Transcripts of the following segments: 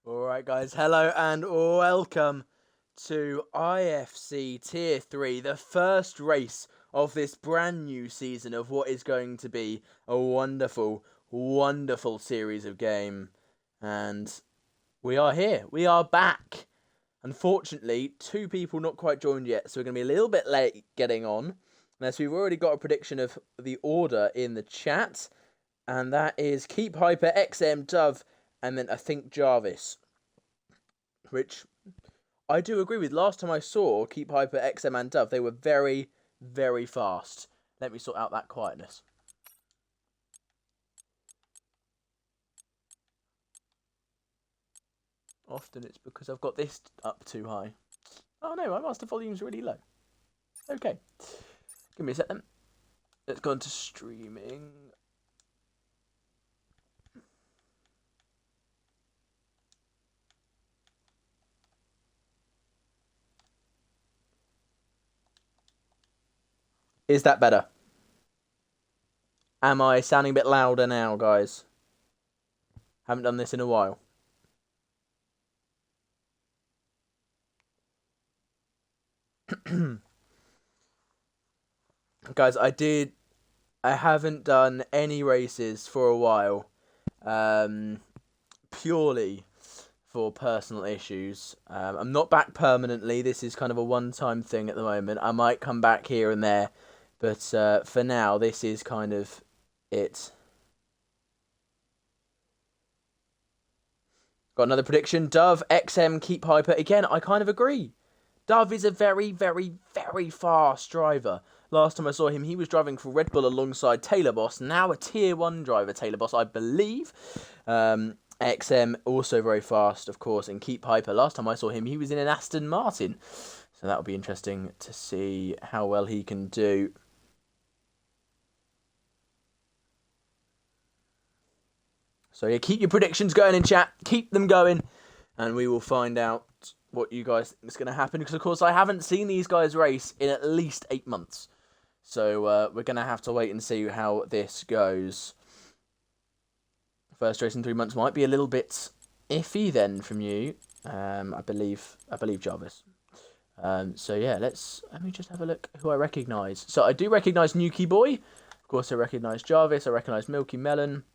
Alright guys, hello and welcome to IFC Tier 3, the first race of this brand new season of what is going to be a wonderful, wonderful series of game. And we are here, we are back. Unfortunately, two people not quite joined yet, so we're going to be a little bit late getting on. Unless we've already got a prediction of the order in the chat. And that is Keep Hyper, XM, Dove, and then I think Jarvis. Which I do agree with. Last time I saw Keep Hyper, XM, and Dove, they were very, very fast. Let me sort out that quietness. Often it's because I've got this up too high. Oh no, my master volume's really low. Okay. Give me a sec then. Let's go into streaming. Is that better? Am I sounding a bit louder now, guys? Haven't done this in a while. Guys, I haven't done any races for a while. Purely for personal issues. I'm not back permanently. This is kind of a one-time thing at the moment. I might come back here and there. But for now, this is kind of it. Got another prediction. Dove, XM, Keep Hyper. Again, I kind of agree. Dove is a very, very, very fast driver. Last time I saw him, he was driving for Red Bull alongside Taylor Boss. Now a Tier 1 driver, Taylor Boss, I believe. XM, also very fast, of course, and Keep Hyper. Last time I saw him, he was in an Aston Martin. So that'll be interesting to see how well he can do. So yeah, keep your predictions going in chat. Keep them going. And we will find out what you guys think is going to happen. Because, of course, I haven't seen these guys race in at least 8 months. So we're going to have to wait and see how this goes. First race in 3 months might be a little bit iffy then from you. I believe Jarvis. So yeah, let me just have a look who I recognise. So I do recognise Nuki Boy. Of course, I recognise Jarvis. I recognise Milky Melon.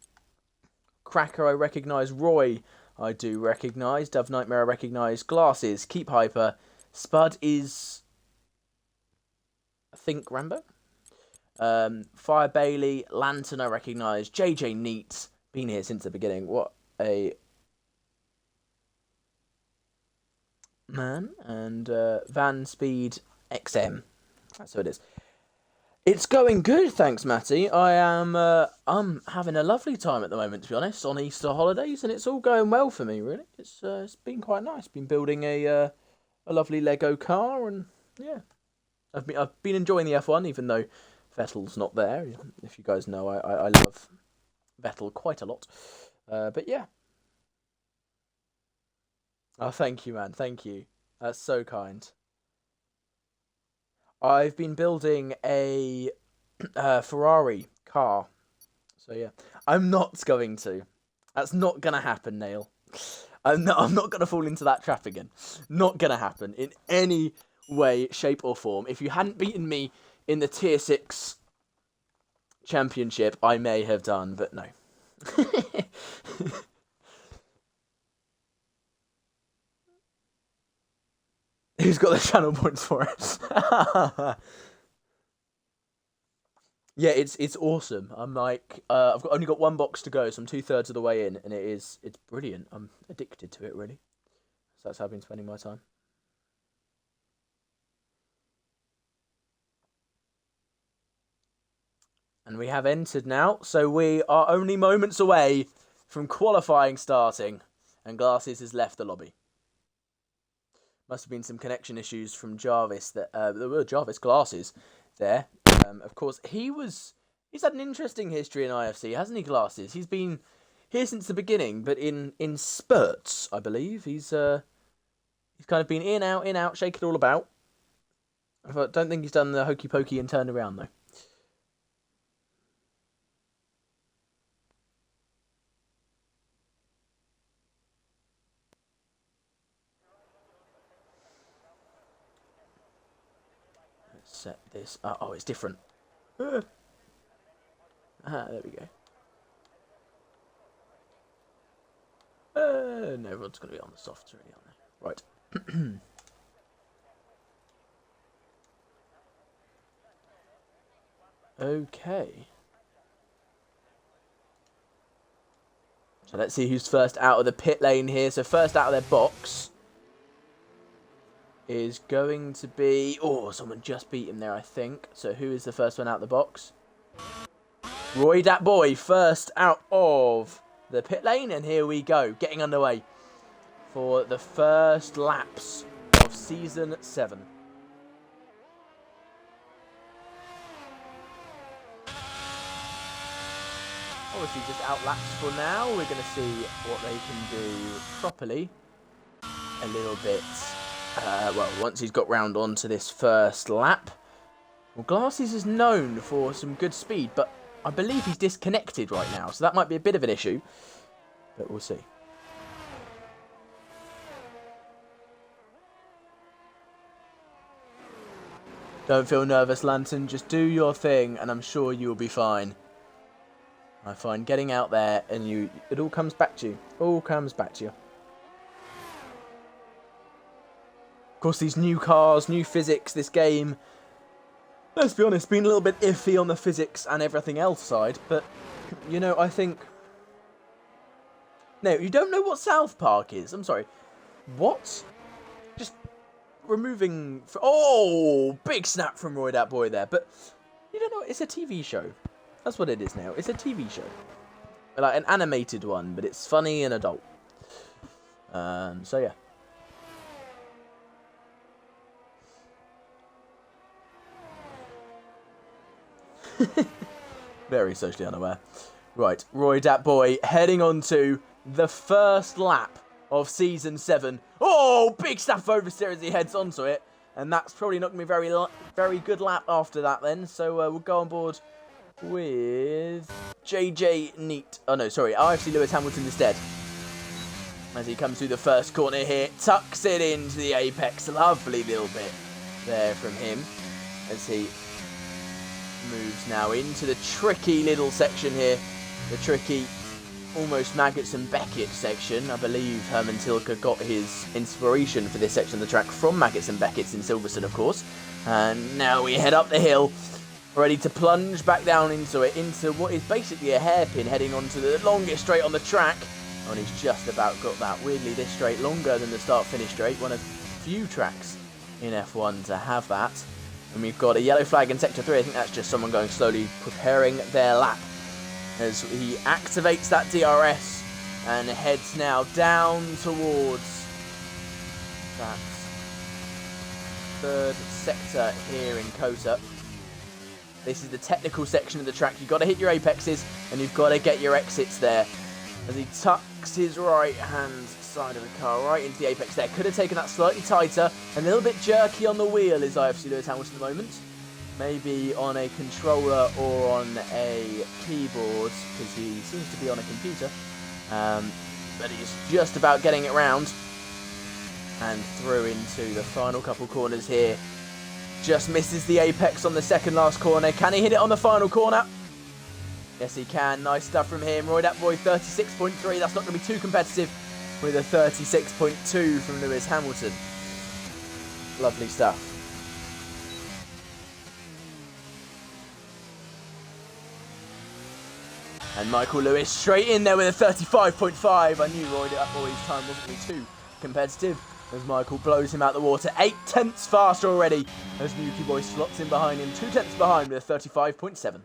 Cracker, I recognise. Roy, I do recognise. Dove Nightmare, I recognise. Glasses, Keep Hyper. Spud is, I think, Rambo. Fire Bailey, Lantern, I recognise. JJ Neat, been here since the beginning. What a man. And Van Speed XM. That's who it is. It's going good, thanks, Matty. I'm having a lovely time at the moment, to be honest, on Easter holidays, and it's all going well for me, really. It's been quite nice. Been building a lovely Lego car, and yeah, I've been enjoying the F1, even though Vettel's not there. If you guys know, I love Vettel quite a lot. But yeah. Oh, thank you, man. Thank you. That's so kind. I've been building a Ferrari car. So yeah, I'm not going to. That's not gonna happen, Neil. I'm not gonna fall into that trap again. Not gonna happen in any way, shape, or form. If you hadn't beaten me in the Tier 6 championship, I may have done, but no. Who's got the channel points for it? Yeah, it's awesome. I'm like, I've only got one box to go, so I'm 2/3 of the way in, and it's brilliant. I'm addicted to it, really. So that's how I've been spending my time. And we have entered now, so we are only moments away from qualifying starting, and Glasses has left the lobby. Must have been some connection issues from Jarvis that there were Jarvis Glasses there. Of course, he's had an interesting history in IFC, hasn't he, Glasses? He's been here since the beginning, but in spurts, I believe. He's kind of been in, out, shaking it all about. I don't think he's done the hokey pokey and turned around, though. set this up. Oh, it's different. There we go. No, everyone's going to be on the softs really, aren't they? Right. Okay. So let's see who's first out of the pit lane here. So first out of their box is going to be... Oh, someone just beat him there, I think. So who is the first one out of the box? Roy Dat Boy, first out of the pit lane. And here we go, getting underway for the first laps of Season 7. Obviously just out laps for now. We're going to see what they can do properly a little bit. Well, once he's got round onto this first lap. Well, Glasses is known for some good speed, but I believe he's disconnected right now, so that might be a bit of an issue. But we'll see. Don't feel nervous, Lantern. Just do your thing, and I'm sure you'll be fine. I find getting out there and it all comes back to you. All comes back to you. Of course, these new cars, new physics, this game, let's be honest, been a little bit iffy on the physics and everything else side. But, you know, I think... No, you don't know what South Park is. I'm sorry. What? Just removing... Oh, big snap from Roy Dat Boy there. But, you don't know, it's a TV show. That's what it is now. It's a TV show. Like an animated one, but it's funny and adult. So, yeah. Very socially unaware. Right, Roy Dat Boy heading on to the first lap of Season 7. Oh, big snap oversteer as he heads onto it. And that's probably not going to be a very good lap after that then. So we'll go on board with JJ Neat. Oh no, sorry, IFC Lewis Hamilton instead. As he comes through the first corner here, tucks it into the apex. Lovely little bit there from him as he moves now into the tricky little section here. The tricky, almost Maggots and Beckett section. I believe Herman Tilke got his inspiration for this section of the track from Maggots and Beckett's in Silverstone, of course. And now we head up the hill, ready to plunge back down into it, into what is basically a hairpin heading onto the longest straight on the track. And he's just about got that. Weirdly, this straight longer than the start-finish straight. One of few tracks in F1 to have that. And we've got a yellow flag in Sector 3. I think that's just someone going slowly, preparing their lap. As he activates that DRS and heads now down towards that third sector here in Kota. This is the technical section of the track. You've got to hit your apexes and you've got to get your exits there. As he tucks his right-hand side of the car right into the apex there. Could have taken that slightly tighter. A little bit jerky on the wheel is IFC Lewis Hamilton at the moment. Maybe on a controller or on a keyboard, because he seems to be on a computer. But he's just about getting it round. And through into the final couple corners here. Just misses the apex on the second last corner. Can he hit it on the final corner? Yes, he can. Nice stuff from him. Roy Dat Boy, 36.3. That's not going to be too competitive with a 36.2 from Lewis Hamilton. Lovely stuff. And Michael Lewis straight in there with a 35.5. I knew Roy Dat Boy's time wasn't going to be too competitive as Michael blows him out the water. 8 tenths faster already as Nuki Boy slots in behind him. 2 tenths behind with a 35.7.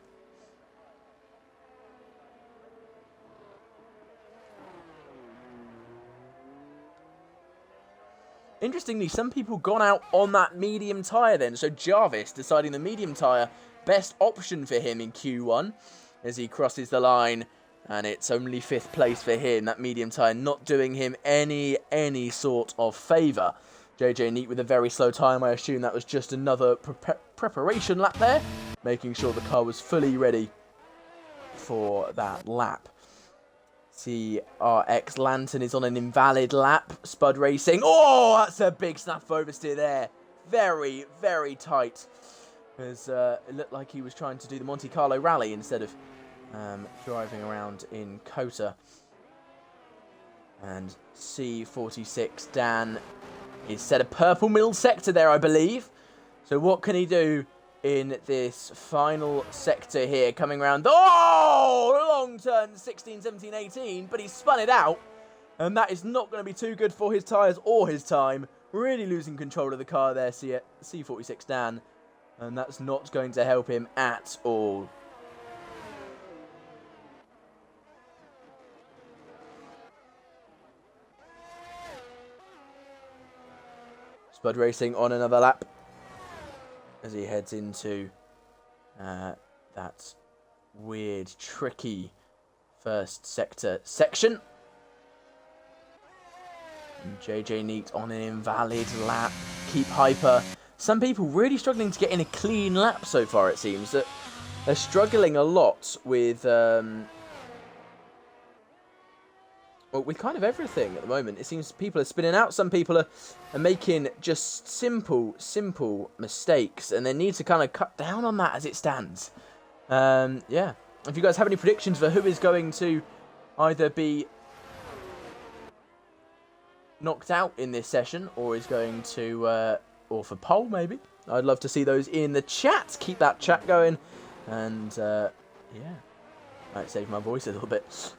Interestingly, some people gone out on that medium tyre then. So Jarvis deciding the medium tyre, best option for him in Q1 as he crosses the line. And it's only 5th place for him. That medium tyre not doing him any sort of favour. JJ Neat with a very slow time. I assume that was just another preparation lap there. Making sure the car was fully ready for that lap. CRX Lantern is on an invalid lap. Spud Racing. Oh, that's a big snap oversteer there. Very, very tight. As it looked like he was trying to do the Monte Carlo rally instead of driving around in Kota. And C46 Dan is set a purple middle sector there, I believe. So what can he do in this final sector here? Coming around. Oh! Long turn 16, 17, 18. But he spun it out. And that is not going to be too good for his tyres or his time. Really losing control of the car there, C46 Dan. And that's not going to help him at all. Spud Racing on another lap as he heads into that weird, tricky first sector section. And JJ Neat on an invalid lap. Keep hyper. Some people really struggling to get in a clean lap so far, it seems. That they're struggling a lot with kind of everything at the moment. It seems people are spinning out. Some people are making just simple mistakes. And they need to kind of cut down on that as it stands. Yeah. If you guys have any predictions for who is going to either be knocked out in this session or is going to... or for pole, maybe. I'd love to see those in the chat. Keep that chat going. And, yeah. Might save my voice a little bit.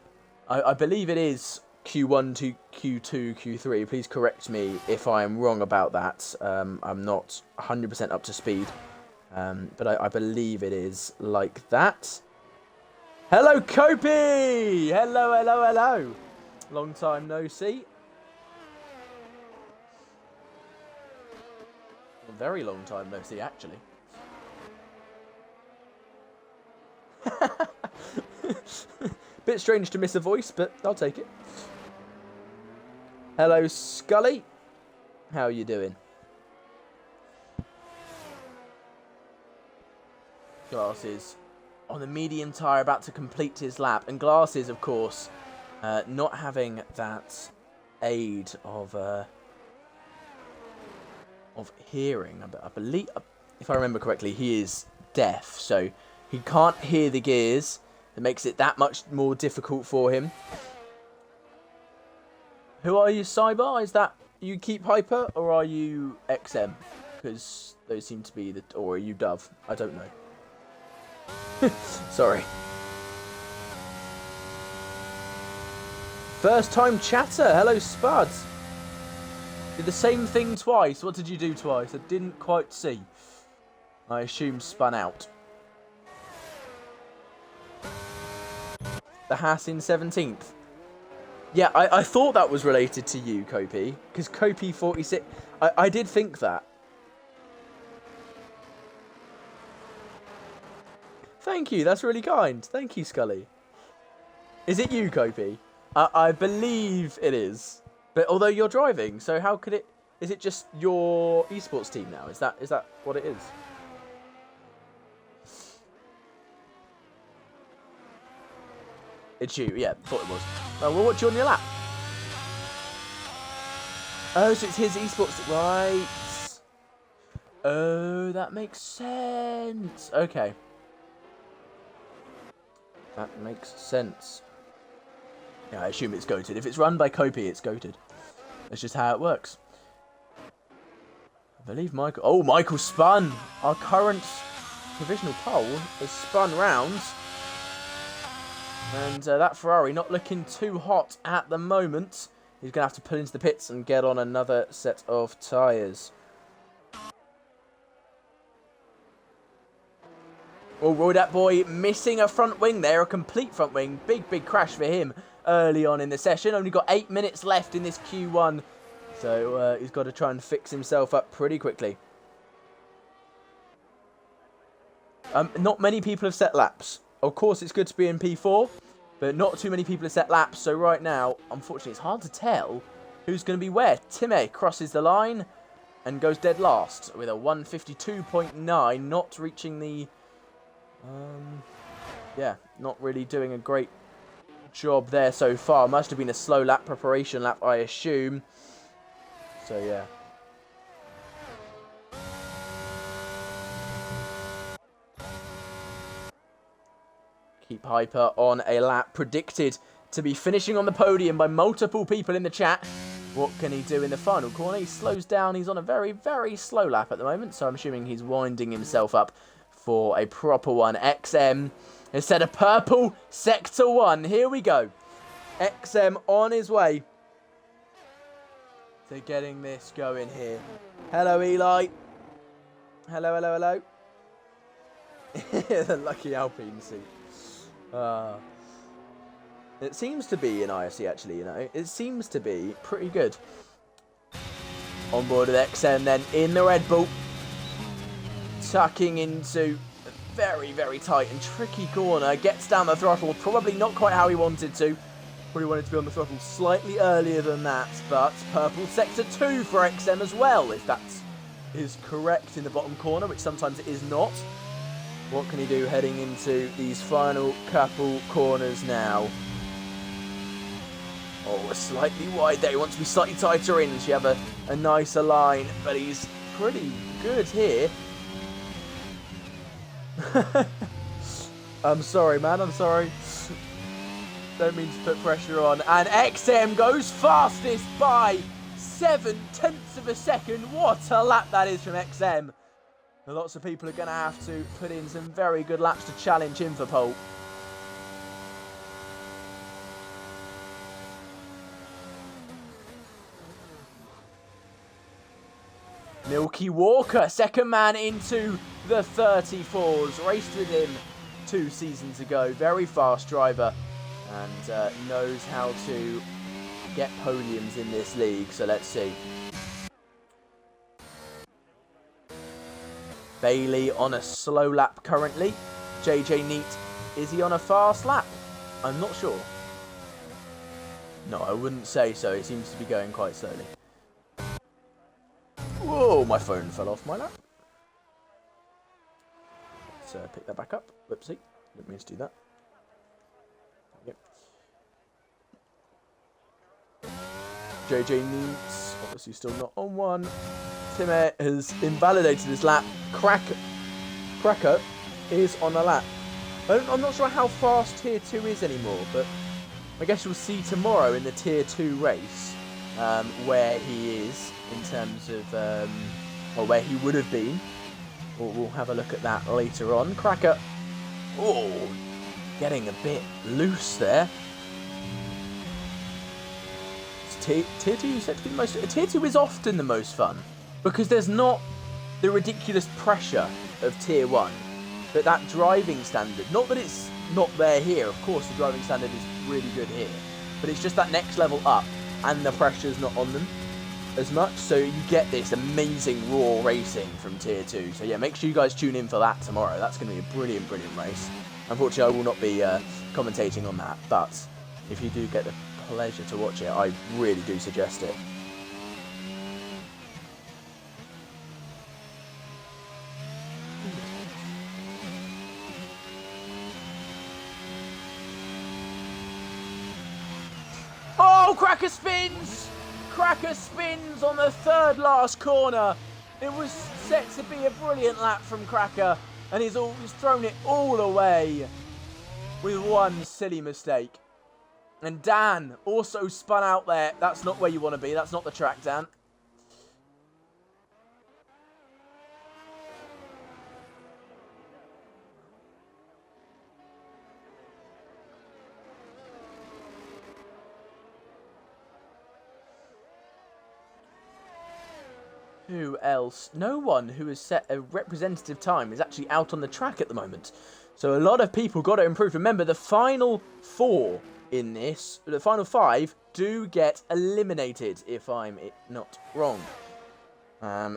I believe it is Q1 to Q2, Q3. Please correct me if I am wrong about that. I'm not 100% up to speed. But I believe it is like that. Hello, Kopi! Hello, hello, hello. Long time no see. A very long time no see, actually. Bit strange to miss a voice, but I'll take it. Hello, Scully. How are you doing? Glasses on the medium tyre, about to complete his lap. And Glasses, of course, not having that aid of hearing. I believe, if I remember correctly, he is deaf, so he can't hear the gears. It makes it that much more difficult for him. Who are you, Cyber? Is that you Keep Hyper, or are you XM? Because those seem to be the... Or are you Dove? I don't know. Sorry. First time chatter. Hello, Spuds. Did the same thing twice. What did you do twice? I didn't quite see. I assume spun out. The Haas in 17th. Yeah, I thought that was related to you, Kopi. Because Kopi 46... I did think that. Thank you, that's really kind. Thank you, Scully. Is it you, Kopi? I believe it is. But although you're driving, so how could it... Is it just your esports team now? Is that what it is? It's you, yeah, thought it was. Oh, well, what's you on your lap? Oh, so it's his esports, right. Oh, that makes sense. Okay. That makes sense. Yeah, I assume it's goated. If it's run by Kopi, it's goated. That's just how it works. I believe Michael... Oh, Michael spun! Our current provisional pole is spun round. And that Ferrari not looking too hot at the moment. He's going to have to pull into the pits and get on another set of tyres. Oh, Roy, that boy missing a front wing there. A complete front wing. Big, big crash for him early on in the session. Only got 8 minutes left in this Q1. So he's got to try and fix himself up pretty quickly. Not many people have set laps. Of course, it's good to be in P4, but not too many people have set laps. So right now, unfortunately, it's hard to tell who's going to be where. Time crosses the line and goes dead last with a 152.9, not reaching the... yeah, not really doing a great job there so far. Must have been a slow lap, preparation lap, I assume. So, yeah. Piper on a lap predicted to be finishing on the podium by multiple people in the chat. What can he do in the final corner? He slows down. He's on a very, very slow lap at the moment, so I'm assuming he's winding himself up for a proper one. XM has set a purple Sector 1. Here we go. XM on his way to getting this going here. Hello, Eli. Hello, hello, hello. The lucky Alpine seat. It seems to be in IFC, actually, you know. It seems to be pretty good. On board with XM, then in the Red Bull. Tucking into a very, very tight and tricky corner. Gets down the throttle. Probably not quite how he wanted to. Probably wanted to be on the throttle slightly earlier than that. But purple Sector 2 for XM as well, if that is correct in the bottom corner, which sometimes it is not. What can he do heading into these final couple corners now? Oh, slightly wide there. He wants to be slightly tighter in so you have a nicer line. But he's pretty good here. I'm sorry, man. I'm sorry. Don't mean to put pressure on. And XM goes fastest by 0.7 of a second. What a lap that is from XM. Lots of people are going to have to put in some very good laps to challenge him for pole. Milky Walker, second man into the 34s. Raced with him 2 seasons ago. Very fast driver and knows how to get podiums in this league. So let's see. Bailey on a slow lap currently. JJ Neat, is he on a fast lap? I'm not sure. No, I wouldn't say so. It seems to be going quite slowly. Whoa, my phone fell off my lap. Let's pick that back up. Whoopsie, didn't mean to do that. Yep. JJ Neat, obviously still not on one. Timmer has invalidated his lap. Cracker is on a lap. I'm not sure how fast Tier 2 is anymore, but I guess we'll see tomorrow in the Tier 2 race where he is in terms of, or where he would have been. We'll have a look at that later on. Cracker, oh, getting a bit loose there. Tier 2 is said to be the most. Tier 2 is often the most fun. Because there's not the ridiculous pressure of Tier 1, but that driving standard, not that it's not there here, of course the driving standard is really good here, but it's just that next level up, and the pressure's not on them as much, so you get this amazing raw racing from Tier 2. So yeah, make sure you guys tune in for that tomorrow. That's going to be a brilliant, brilliant race. Unfortunately, I will not be commentating on that, but if you do get the pleasure to watch it, I really do suggest it. Oh, Cracker spins! Cracker spins on the third last corner. It was set to be a brilliant lap from Cracker, and he's thrown it all away with one silly mistake. And Dan also spun out there. That's not where you want to be. That's not the track, Dan. Who else? No one who has set a representative time is actually out on the track at the moment. So a lot of people got to improve. Remember, the final 4 in this, the final 5 do get eliminated, if I'm not wrong.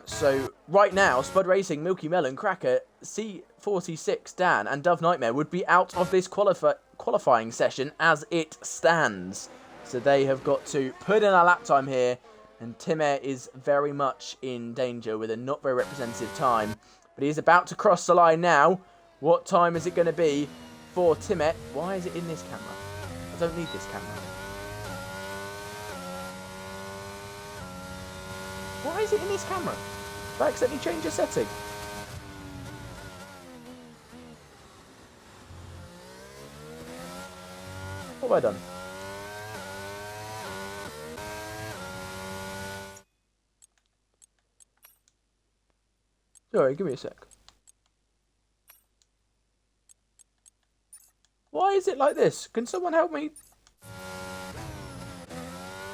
So right now, Spud Racing, Milky Melon, Cracker, C46, Dan, and Dove Nightmare would be out of this qualifying session as it stands. So they have got to put in a lap time here. And Timmer is very much in danger with a not very representative time. But he is about to cross the line now. What time is it going to be for Timmer? Why is it in this camera? I don't need this camera. Why is it in this camera? Did I accidentally change a setting? What have I done? Sorry, give me a sec. Why is it like this? Can someone help me?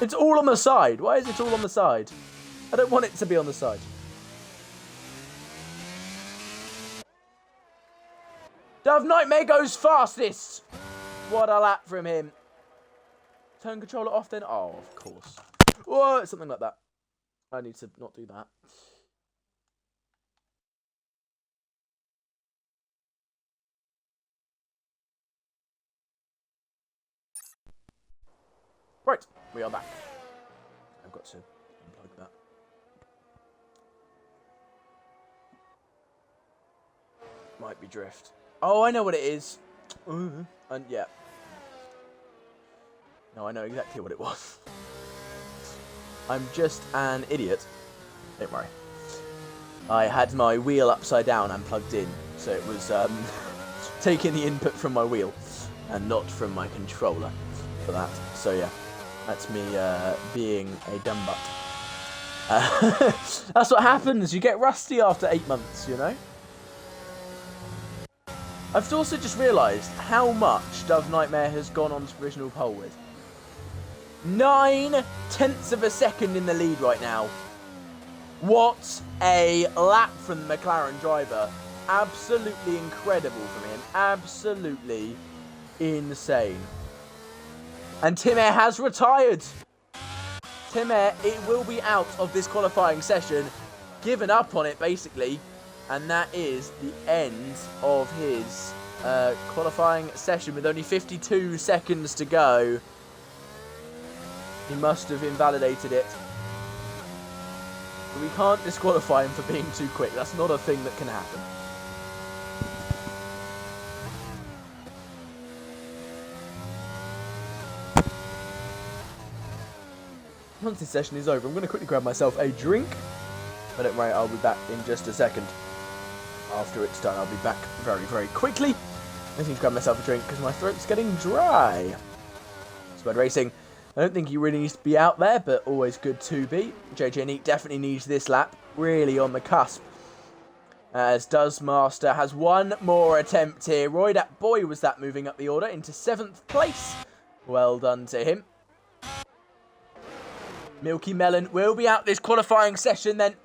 It's all on the side. Why is it all on the side? I don't want it to be on the side. Dove Nightmare goes fastest. What a lap from him. Turn controller off then. Oh, of course. Whoa, something like that. I need to not do that. Right, we are back. I've got to unplug that. Might be drift. Oh, I know what it is. And yeah. No, I know exactly what it was. I'm just an idiot. Don't worry. I had my wheel upside down and plugged in, so it was taking the input from my wheel and not from my controller for that. So yeah, that's me being a dumb butt. That's what happens. You get rusty after 8 months, you know? I've also just realised how much Dove Nightmare has gone on to provisional pole with. 9/10 of a second in the lead right now. What a lap from the McLaren driver. Absolutely incredible from him. Absolutely insane. And Tim Air has retired. Tim Air, it will be out of this qualifying session. Given up on it, basically. And that is the end of his qualifying session with only 52 seconds to go. He must have invalidated it. But we can't disqualify him for being too quick. That's not a thing that can happen. Once this session is over, I'm going to quickly grab myself a drink. But don't worry, I'll be back in just a second. After it's done, I'll be back very, very quickly. I need to grab myself a drink because my throat's getting dry. Spud Racing. I don't think he really needs to be out there, but always good to be. JJ Neat definitely needs this lap. Really on the cusp. As Master has one more attempt here. Boy, was that moving up the order into 7th place. Well done to him. Milky Melon will be out this qualifying session then.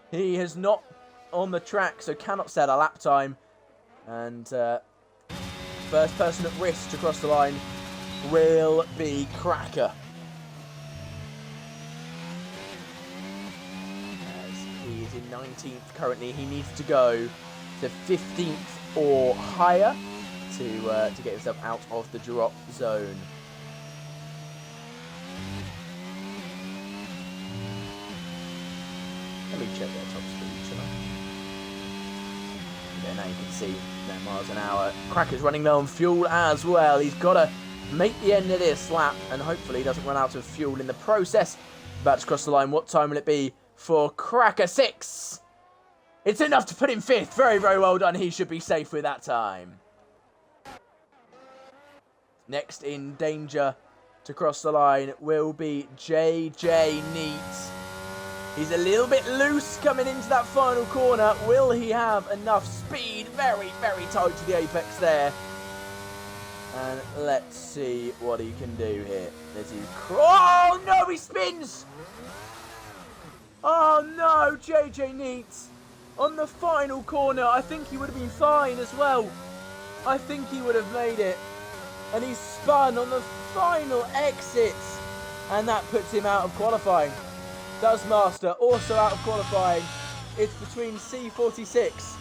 He is not on the track, so cannot set a lap time. And first person at risk to cross the line will be Cracker. As he is in 19th currently, he needs to go to 15th or higher to get himself out of the drop zone. Let me check their top speed, shall I? Yeah, now you can see their miles an hour. Cracker's running low on fuel as well. He's got to make the end of this lap and hopefully he doesn't run out of fuel in the process. About to cross the line. What time will it be for Cracker? 6. It's enough to put him 5th. Very, very well done. He should be safe with that time. Next in danger to cross the line will be JJ Neat. He's a little bit loose coming into that final corner. Will he have enough speed? Very, very tight to the apex there. And let's see what he can do here. As he... Oh, no, he spins! Oh, no, JJ Neat. On the final corner, I think he would have been fine as well. I think he would have made it. And he spun on the final exit. And that puts him out of qualifying. Master also out of qualifying. It's between C46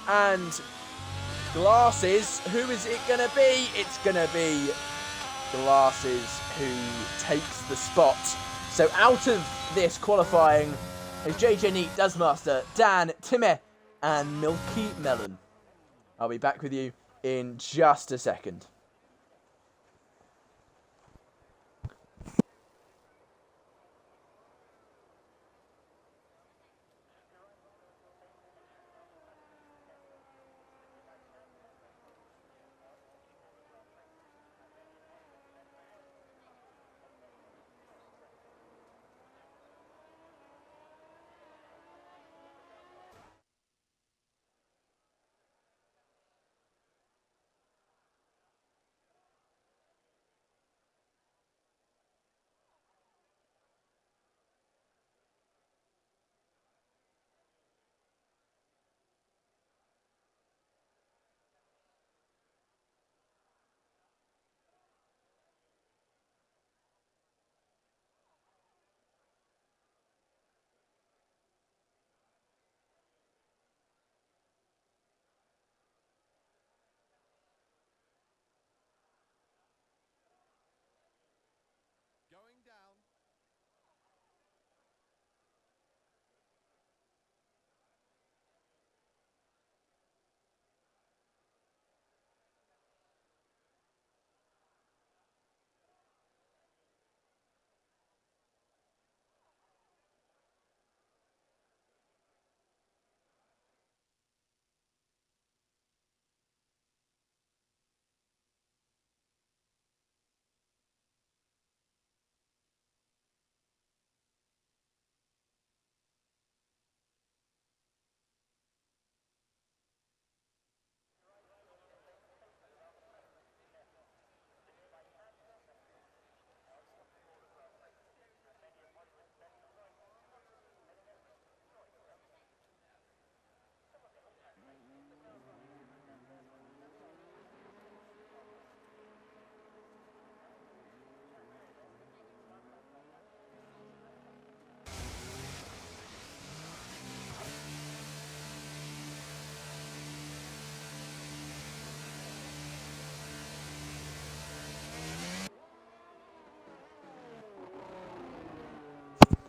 and Glasses. Who is it going to be? It's going to be Glasses who takes the spot. So out of this qualifying is JJ Neat, Master, Dan, Timmy and Milky Melon. I'll be back with you in just a second.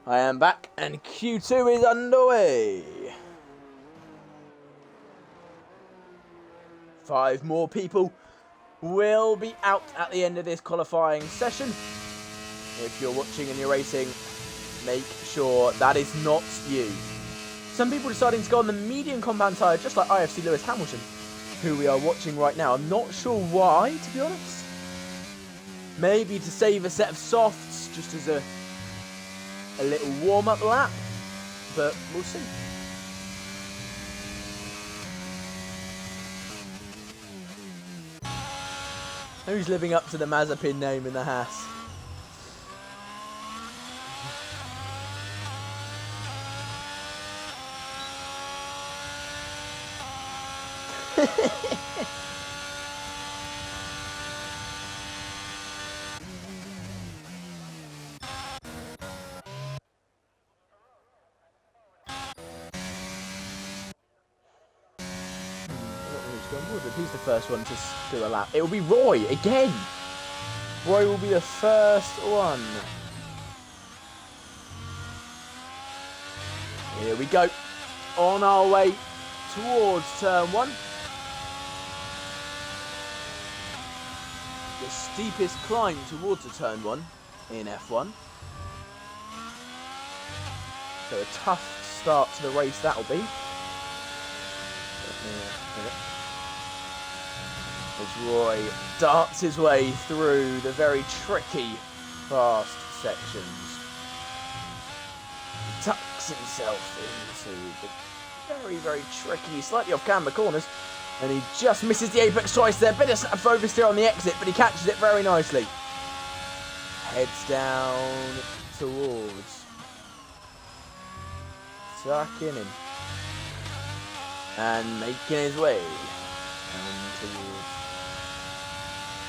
I am back, and Q2 is underway. 5 more people will be out at the end of this qualifying session. If you're watching and you're racing, make sure that is not you. Some people deciding to go on the medium compound tyre, just like IFC Lewis Hamilton, who we are watching right now. I'm not sure why, to be honest. Maybe to save a set of softs, just as a little warm-up lap, but we'll see. Who's living up to the Mazepin name in the Haas? Who's the first one to do a lap? It will be Roy again. Roy will be the first one. Here we go. On our way towards turn 1. The steepest climb towards a turn 1 in F1. So a tough start to the race that'll be. As Roy darts his way through the very tricky fast sections. He tucks himself into the very, very tricky, slightly off camber corners, and he just misses the apex twice there. Bit of snap for oversteer on the exit, but he catches it very nicely. Heads down towards tucking in and making his way down towards.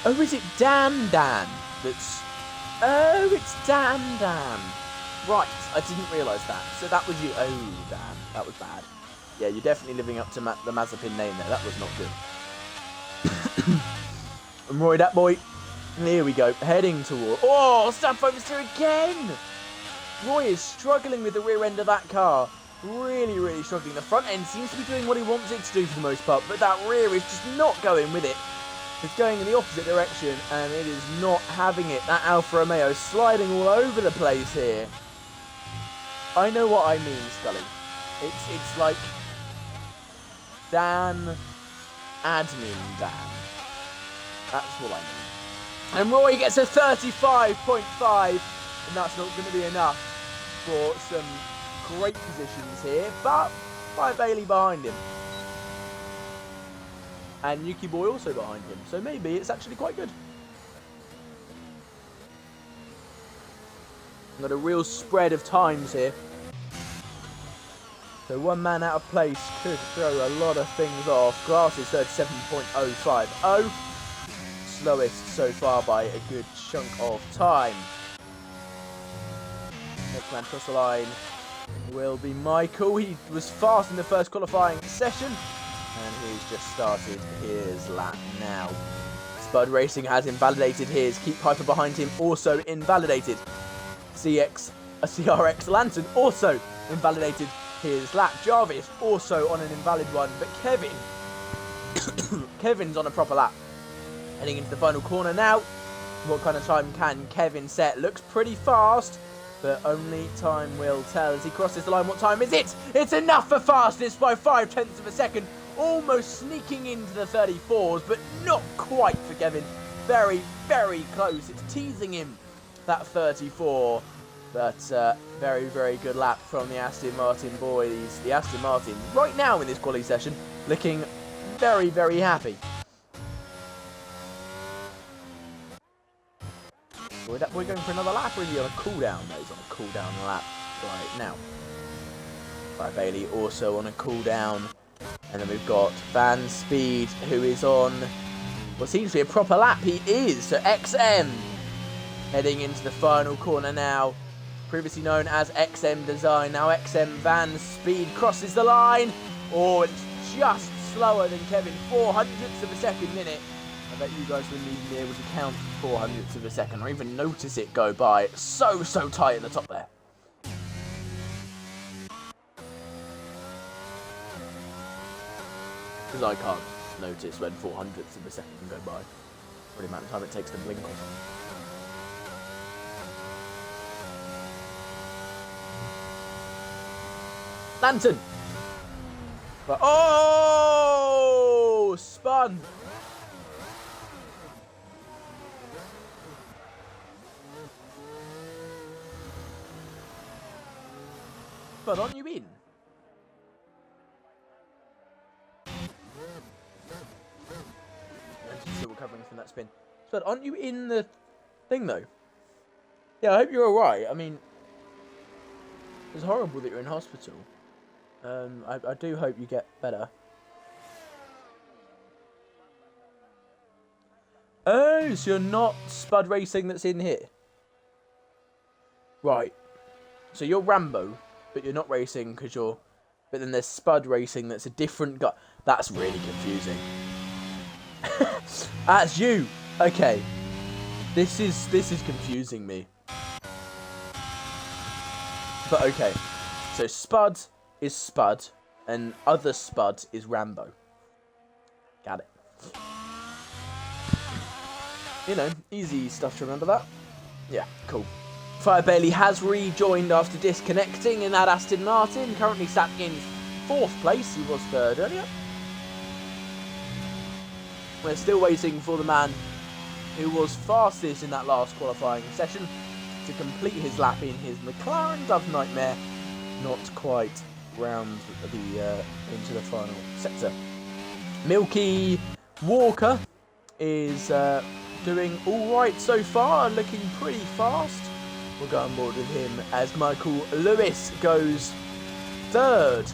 Oh, is it Dan that's... Oh, it's Dan. Right, I didn't realise that. So that was you. Oh, Dan. That was bad. Yeah, you're definitely living up to the Mazepin name there. That was not good. And Roy, that boy. Here we go. Heading toward... Oh, stop oversteer again! Roy is struggling with the rear end of that car. Really, really struggling. The front end seems to be doing what he wants it to do for the most part, but that rear is just not going with it. It's going in the opposite direction, and it is not having it. That Alfa Romeo sliding all over the place here. I know what I mean, Scully. It's like Dan, admin Dan. That's what I mean. And Roy gets a 35.5, and that's not going to be enough for some great positions here, but by Bailey behind him. And Yuki Boy also behind him, so maybe it's actually quite good. Got a real spread of times here. So one man out of place could throw a lot of things off. Glass is 37.050. Slowest so far by a good chunk of time. Next man across the line will be Michael. He was fast in the first qualifying session. And he's just started his lap now. Spud Racing has invalidated his. Keep Piper behind him also invalidated. CRX Lantern also invalidated his lap. Jarvis also on an invalid one. But Kevin's on a proper lap. Heading into the final corner now. What kind of time can Kevin set? Looks pretty fast, but only time will tell as he crosses the line. What time is it? It's enough for fastness by 0.5 of a second. Almost sneaking into the 34s, but not quite for Kevin. Very, very close. It's teasing him, that 34. But very, very good lap from the Aston Martin boys. The Aston Martin, right now in this quali session, looking very, very happy. Boy, that boy going for another lap, or is he on a cooldown? No, he's on a cooldown lap right now. Right, Bailey also on a cooldown. And then we've got Van Speed, who is on what seems to be a proper lap. He is. So XM heading into the final corner now. Previously known as XM Design. Now XM Van Speed crosses the line. Oh, it's just slower than Kevin. 0.04 of a second in it. I bet you guys wouldn't even be able to count 0.04 of a second or even notice it go by. So tight at the top there. because I can't notice when 400ths of a second go by. For the amount of time it takes to blink on. Lantern! But, oh! Spun! But aren't you in? Still recovering from that spin. But aren't you in the thing though? Yeah, I hope you're alright. I mean, it's horrible that you're in hospital. I do hope you get better. Oh, so you're not Spud Racing that's in here? Right. So you're Rambo, but you're not racing because you're... But then there's Spud Racing that's a different guy. That's really confusing. That's you! Okay. This is confusing me. But okay. So Spud is Spud, and other Spud is Rambo. Got it. You know, easy stuff to remember that. Yeah, cool. Fire Bailey has rejoined after disconnecting in that Aston Martin, currently sat in 4th place. He was 3rd earlier. We're still waiting for the man who was fastest in that last qualifying session to complete his lap in his McLaren Dove Nightmare. Not quite round the into the final sector. Milky Walker is doing all right so far, looking pretty fast. We'll go on board with him as Michael Lewis goes 3rd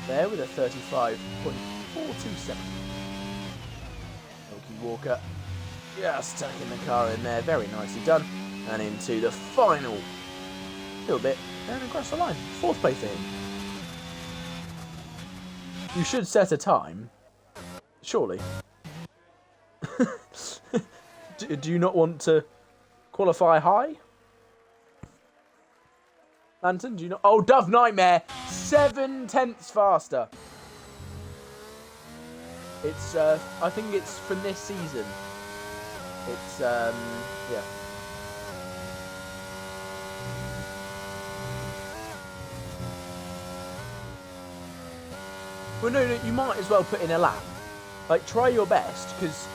there with a 35.427. Milky Walker just tucking the car in there, very nicely done, and into the final little bit and across the line. 4th place for him. You should set a time, surely. Do you not want to qualify high? Lantern, do you not? Oh, Dove Nightmare, 7/10 faster. It's, I think it's from this season. It's, yeah. Well, no, you might as well put in a lap. Like, try your best, because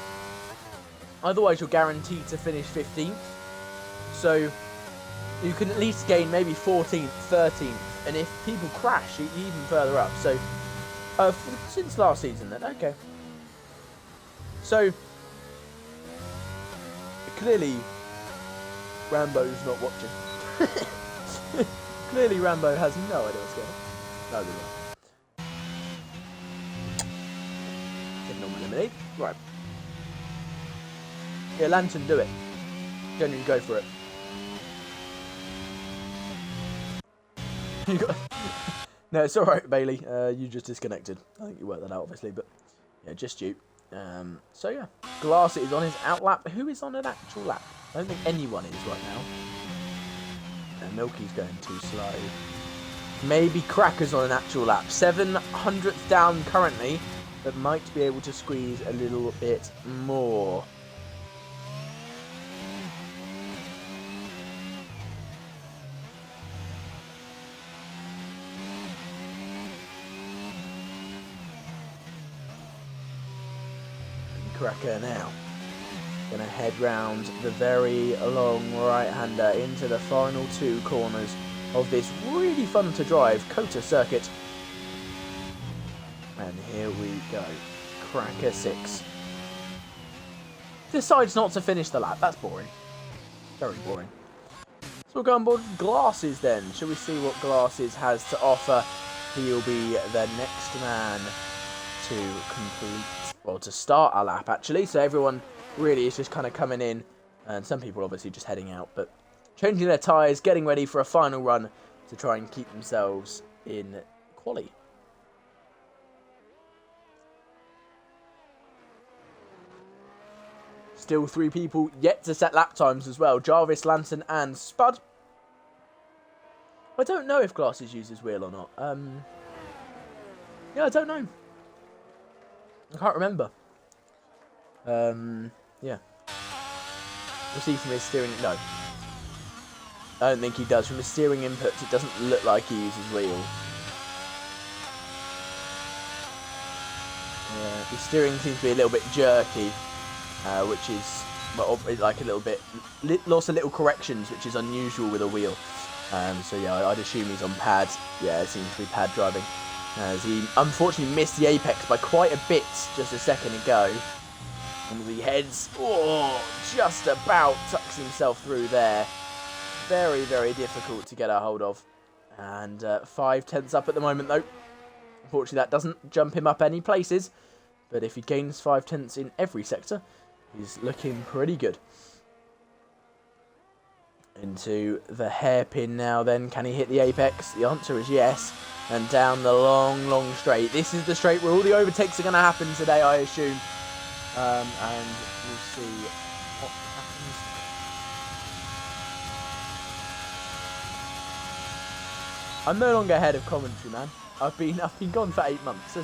otherwise you're guaranteed to finish 15th. So you can at least gain maybe 14th, 13th, and if people crash, you're even further up. So, since last season then, okay. So, clearly, Rambo's not watching. Clearly, Rambo has no idea what's going on. No, they're not. Eliminate. Right. Yeah, Lantern, do it. Genuinely go for it. No, it's alright, Bailey. You just disconnected. I think you worked that out, obviously, but yeah, just you. So yeah, Glass is on his out lap. Who is on an actual lap? I don't think anyone is right now. And Milky's going too slow. Maybe Cracker's on an actual lap. 700th down currently, but might be able to squeeze a little bit more. Cracker now gonna head round the very long right-hander into the final 2 corners of this really fun to drive COTA circuit. And here we go. Cracker 6 decides not to finish the lap. That's boring. Very boring. So we'll go on board with Glasses then. Shall we see what Glasses has to offer? He'll be the next man to complete, well, to start our lap actually. So everyone really is just kind of coming in, and some people obviously just heading out, but changing their tyres, getting ready for a final run to try and keep themselves in quali. Still 3 people yet to set lap times as well. Jarvis, Lantern and Spud. I don't know if Glasses uses wheel or not. Yeah, I don't know. I can't remember. Yeah. We'll see from his steering. No. I don't think he does. From his steering inputs, it doesn't look like he uses wheel. Yeah, his steering seems to be a little bit jerky, which is, well, like a little bit, lots of little corrections, which is unusual with a wheel. So yeah, I'd assume he's on pad. Yeah, it seems to be pad driving. As he unfortunately missed the apex by quite a bit just a second ago. And he heads, just about tucks himself through there. Very, very difficult to get a hold of. And 5 tenths up at the moment though. Unfortunately that doesn't jump him up any places. But if he gains 5 tenths in every sector, he's looking pretty good. Into the hairpin now then. Can he hit the apex? The answer is yes. And down the long, long straight. This is the straight where all the overtakes are going to happen today, I assume. And we'll see what happens. I'm no longer head of commentary, man. I've been gone for 8 months.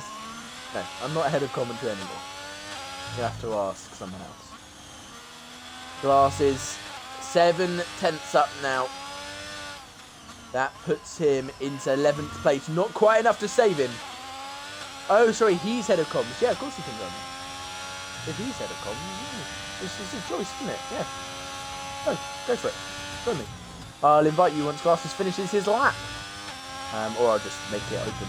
No, I'm not head of commentary anymore. You have to ask someone else. Glasses, 7 tenths up now. That puts him into 11th place. Not quite enough to save him. Oh, sorry, he's head of comms. Yeah, of course he can run. If he's head of comms, it's his choice, isn't it? Yeah. Go for it. Run me. I'll invite you once Glasses finishes his lap. Or I'll just make it open.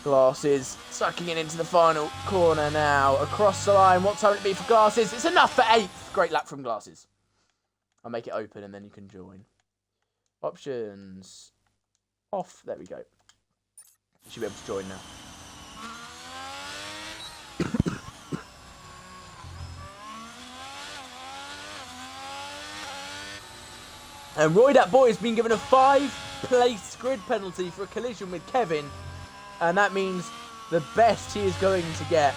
Glasses sucking it into the final corner now. Across the line. What time will it be for Glasses? It's enough for 8th. Great lap from Glasses. I'll make it open and then you can join. Options off. There we go. You should be able to join now. And Roy, that boy, has been given a 5-place grid penalty for a collision with Kevin. And that means the best he is going to get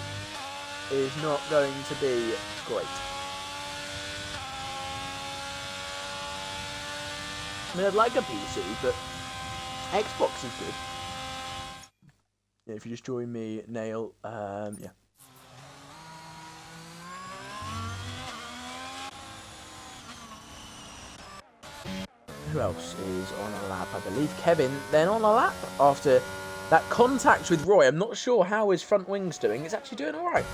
is not going to be great. I mean, I'd like a PC, but Xbox is good. Yeah, if you just join me, Nail, yeah. Who else is on a lap? I believe Kevin then on a lap after that contact with Roy. I'm not sure how his front wing's doing. It's actually doing alright.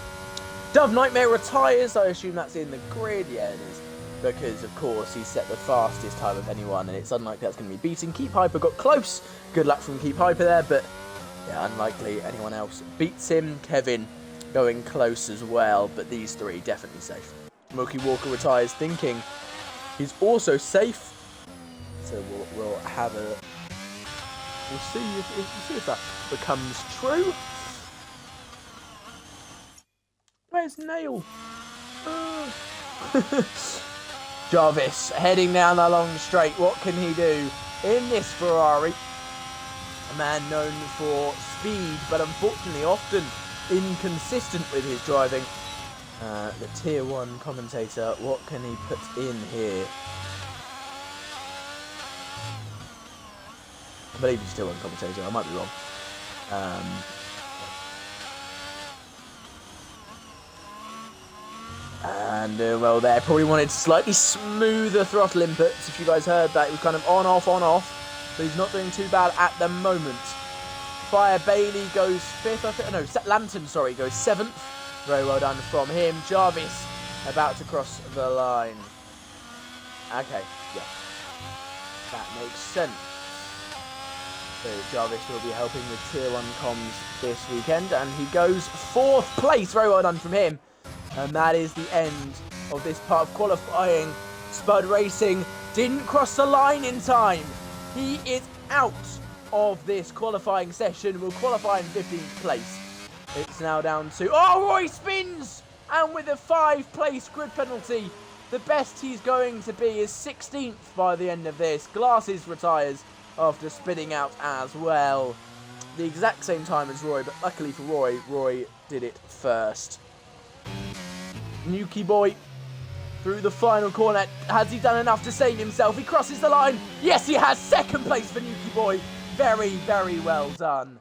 Dove Nightmare retires. I assume that's in the grid. Yeah, it is. Because, of course, he set the fastest time of anyone, and it's unlikely that's going to be beaten. Keep Hyper got close. Good luck from Keep Hyper there, but yeah, unlikely anyone else beats him. Kevin going close as well, but these three definitely safe. Mookie Walker retires thinking he's also safe. So we'll have a... We'll see if that becomes true. Where's Nail? Jarvis heading down the long straight. What can he do in this Ferrari? A man known for speed, but unfortunately often inconsistent with his driving. The Tier 1 commentator, what can he put in here? I believe he's still on commentator. I might be wrong. And well, there probably wanted slightly smoother throttle inputs. If you guys heard that, it was kind of on off. But he's not doing too bad at the moment. Fire Bailey goes 5th. I think, no, Lantern, sorry, goes 7th. Very well done from him. Jarvis about to cross the line. Okay, yeah, that makes sense. So Jarvis will be helping with Tier 1 comms this weekend, and he goes 4th place. Very well done from him. And that is the end of this part of qualifying. Spud Racing didn't cross the line in time. He is out of this qualifying session. Will qualify in 15th place. It's now down to... Oh, Roy spins! And with a 5-place grid penalty, the best he's going to be is 16th by the end of this. Glasses retires after spinning out as well. The exact same time as Roy, but luckily for Roy, Roy did it first. Nuki Boy through the final corner. Has he done enough to save himself? He crosses the line. Yes, he has. 2nd place for Nuki Boy. Very, very well done.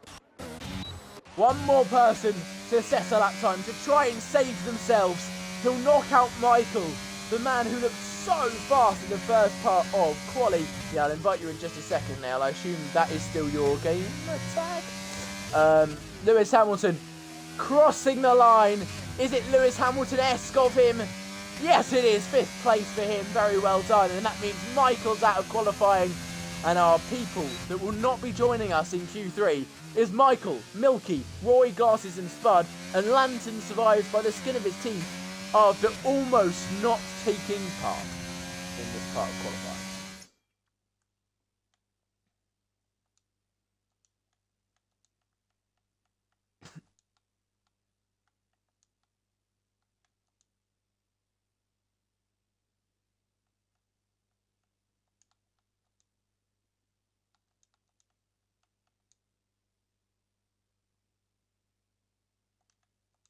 One more person to set a lap time to try and save themselves. He'll knock out Michael, the man who looked so fast in the first part of quali. Yeah, I'll invite you in just a second now. I assume that is still your game tag. Lewis Hamilton crossing the line. Is it Lewis Hamilton-esque of him? Yes, it is. 5th place for him. Very well done. And that means Michael's out of qualifying. And our people that will not be joining us in Q3 is Michael, Milky, Roy, Glasses and Spud. And Lantern survives by the skin of his teeth after almost not taking part in this part of qualifying.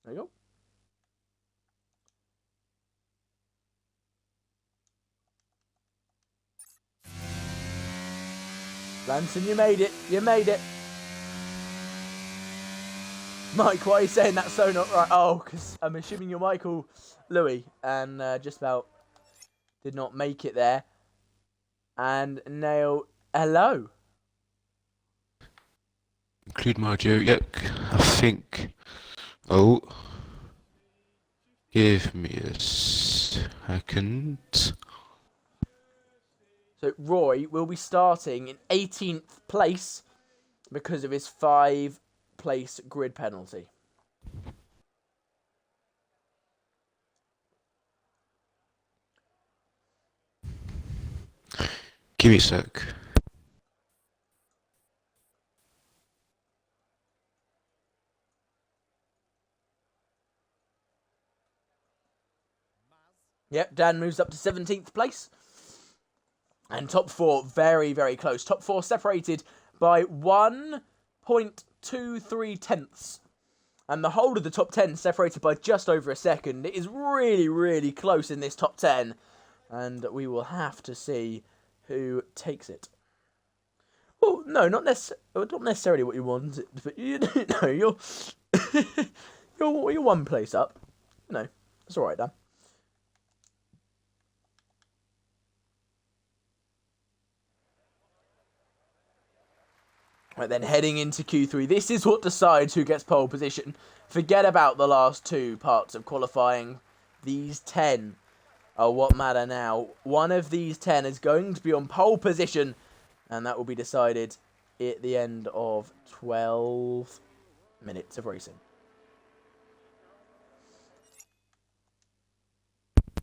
There you go. Lantern, you made it. You made it. Mike, why are you saying that's so not right? Oh, because I'm assuming you're Michael Louis and just about did not make it there. And Nail, hello. Include my audio, yep, I think. Oh. Give me a second. So Roy will be starting in 18th place because of his 5-place grid penalty. Give me a sec. Yep, Dan moves up to 17th place. And top 4, very, very close. Top 4 separated by 1.23 tenths. And the whole of the top 10 separated by just over a second. It is really, really close in this top 10. And we will have to see who takes it. Well, no, not necessarily what you want, but you know, you're you're one place up. No, it's all right, Dan. Right then, heading into Q3, this is what decides who gets pole position. Forget about the last 2 parts of qualifying. These 10 are what matter now. One of these 10 is going to be on pole position, and that will be decided at the end of 12 minutes of racing.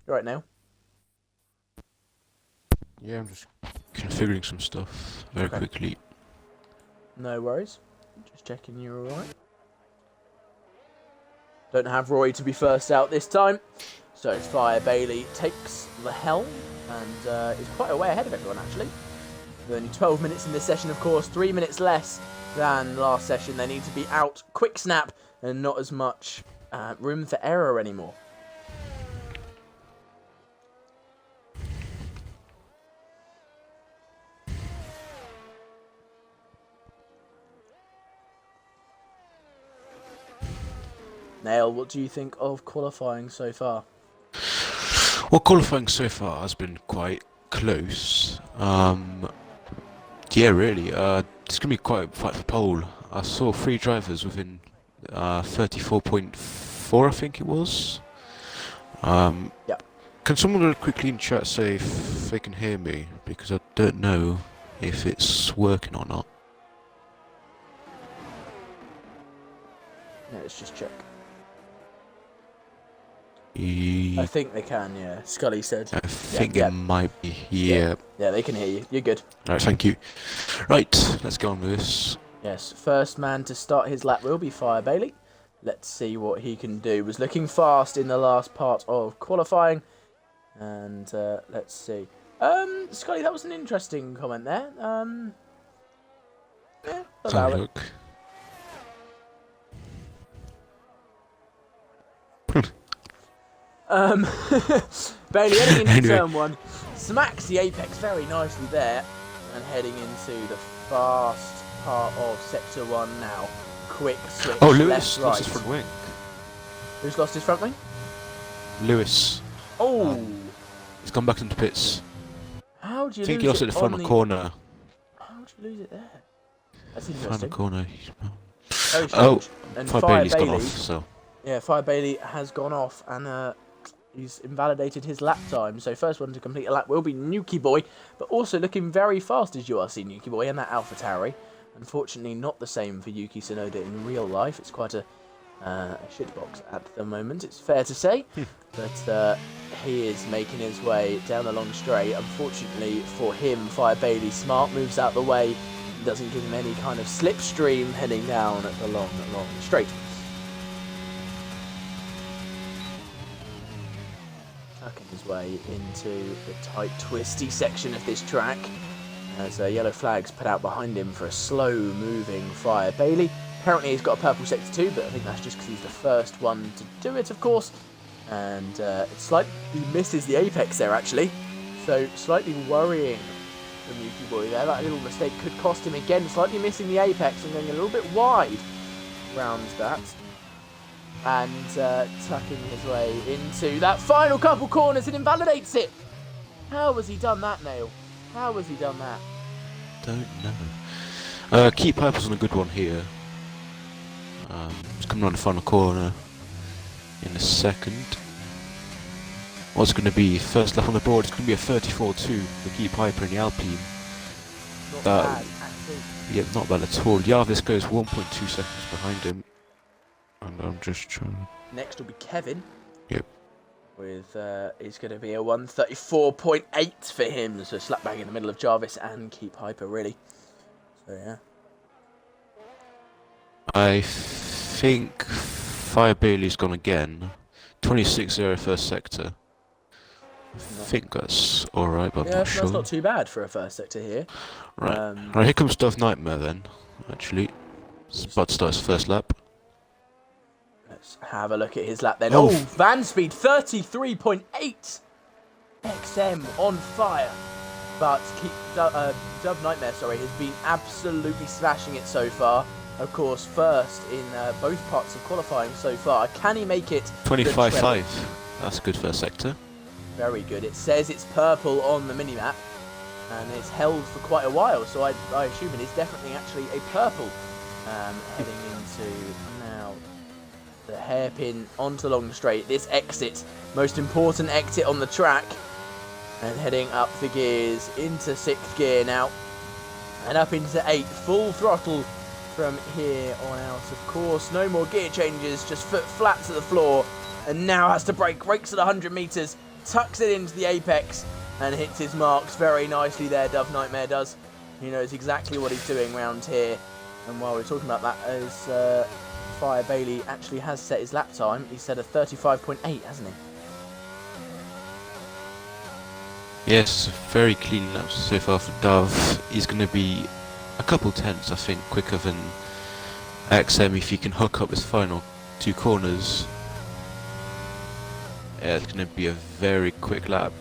You right now? Yeah, I'm just configuring some stuff very quickly. No worries. Just checking you're alright. Don't have Roy to be first out this time. So it's Fire Bailey takes the helm and is quite a way ahead of everyone, actually. With only 12 minutes in this session, of course. 3 minutes less than last session. They need to be out quick snap and not as much room for error anymore. Nail, what do you think of qualifying so far? Well, qualifying so far has been quite close. Yeah, really. It's gonna be quite a fight for pole. I saw 3 drivers within 34.4, I think it was. Yeah. Can someone really quickly in chat say if they can hear me? Because I don't know if it's working or not. Yeah, let's just check. I think they can, yeah. Scully said. I think it might be, yeah. Yeah, they can hear you. You're good. Alright, thank you. Right, let's go on with this. Yes, first man to start his lap will be Fire Bailey. Let's see what he can do. Was looking fast in the last part of qualifying. And let's see. Scully, that was an interesting comment there. Yeah, allow it. Look. Bailey heading into turn 1, smacks the apex very nicely there, and heading into the fast part of sector 1 now. quick switch Oh, left, Lewis lost right. his front wing. Who's lost his front wing? Lewis. Oh! He's gone back into pits. How do I you think he lose lost it at the final on the... corner. How do you lose it there? That's Final interesting. corner. Very strange. And Fire Fire Bailey's Bailey... gone off, so... Yeah, Fire Bailey has gone off and he's invalidated his lap time. So first one to complete a lap will be Nuki Boy, but also looking very fast as you are seeing Nuki Boy and that Alpha Tauri. Unfortunately, not the same for Yuki Tsunoda in real life. It's quite a shitbox at the moment, it's fair to say. But he is making his way down the long straight. Unfortunately for him, Fire Bailey smart moves out the way. Doesn't give him any kind of slipstream heading down at the long straight. Tucking his way into the tight, twisty section of this track as yellow flags put out behind him for a slow-moving Fire Bailey. Apparently he's got a purple sector too, but I think that's just because he's the first one to do it, of course. And it slightly misses the apex there, actually. So slightly worrying for Yuki Boy there. That little mistake could cost him again, slightly missing the apex and going a little bit wide around that. And tucking his way into that final couple corners and invalidates it. How has he done that, Nail? How has he done that? Don't know. Keep Piper's on a good one here. He's coming on the final corner in a second. What's going to be first lap on the board? It's going to be a 34-2 for Keep Piper in the Alpine. Not bad at all. Yeah, not bad at all. Jarvis goes 1.2 seconds behind him. And I'm just trying... Next will be Kevin. Yep. With, it's going to be a 134.8 for him. So slap bang in the middle of Jarvis and Keep Hyper, really. So, yeah. I think Fire Bailey's gone again. 26-0 first sector. I think that's alright, but I'm not sure. That's not too bad for a first sector here. Right. Right, here comes Dove Nightmare then, actually. It's about to start his first lap. Let's have a look at his lap then. Oh, van speed 33.8. XM on fire. But Dove Nightmare, has been absolutely smashing it so far. Of course, first in both parts of qualifying so far. Can he make it? 25.5. That's a good first sector. Very good. It says it's purple on the minimap, and it's held for quite a while, so I assume it is definitely actually a purple. Heading into now the hairpin onto the long straight. This exit, most important exit on the track, and heading up the gears into 6th gear now, and up into 8th, full throttle from here on out. Of course, no more gear changes, just foot flat to the floor, and now has to brakes at 100 metres, tucks it into the apex, and hits his marks very nicely there, Dove Nightmare does. He knows exactly what he's doing round here. And while we're talking about that, as Fire Bailey actually has set his lap time, he set a 35.8, hasn't he? Yes, very clean laps so far for Dove. He's going to be a couple tenths, I think, quicker than XM if he can hook up his final 2 corners. Yeah, it's going to be a very quick lap.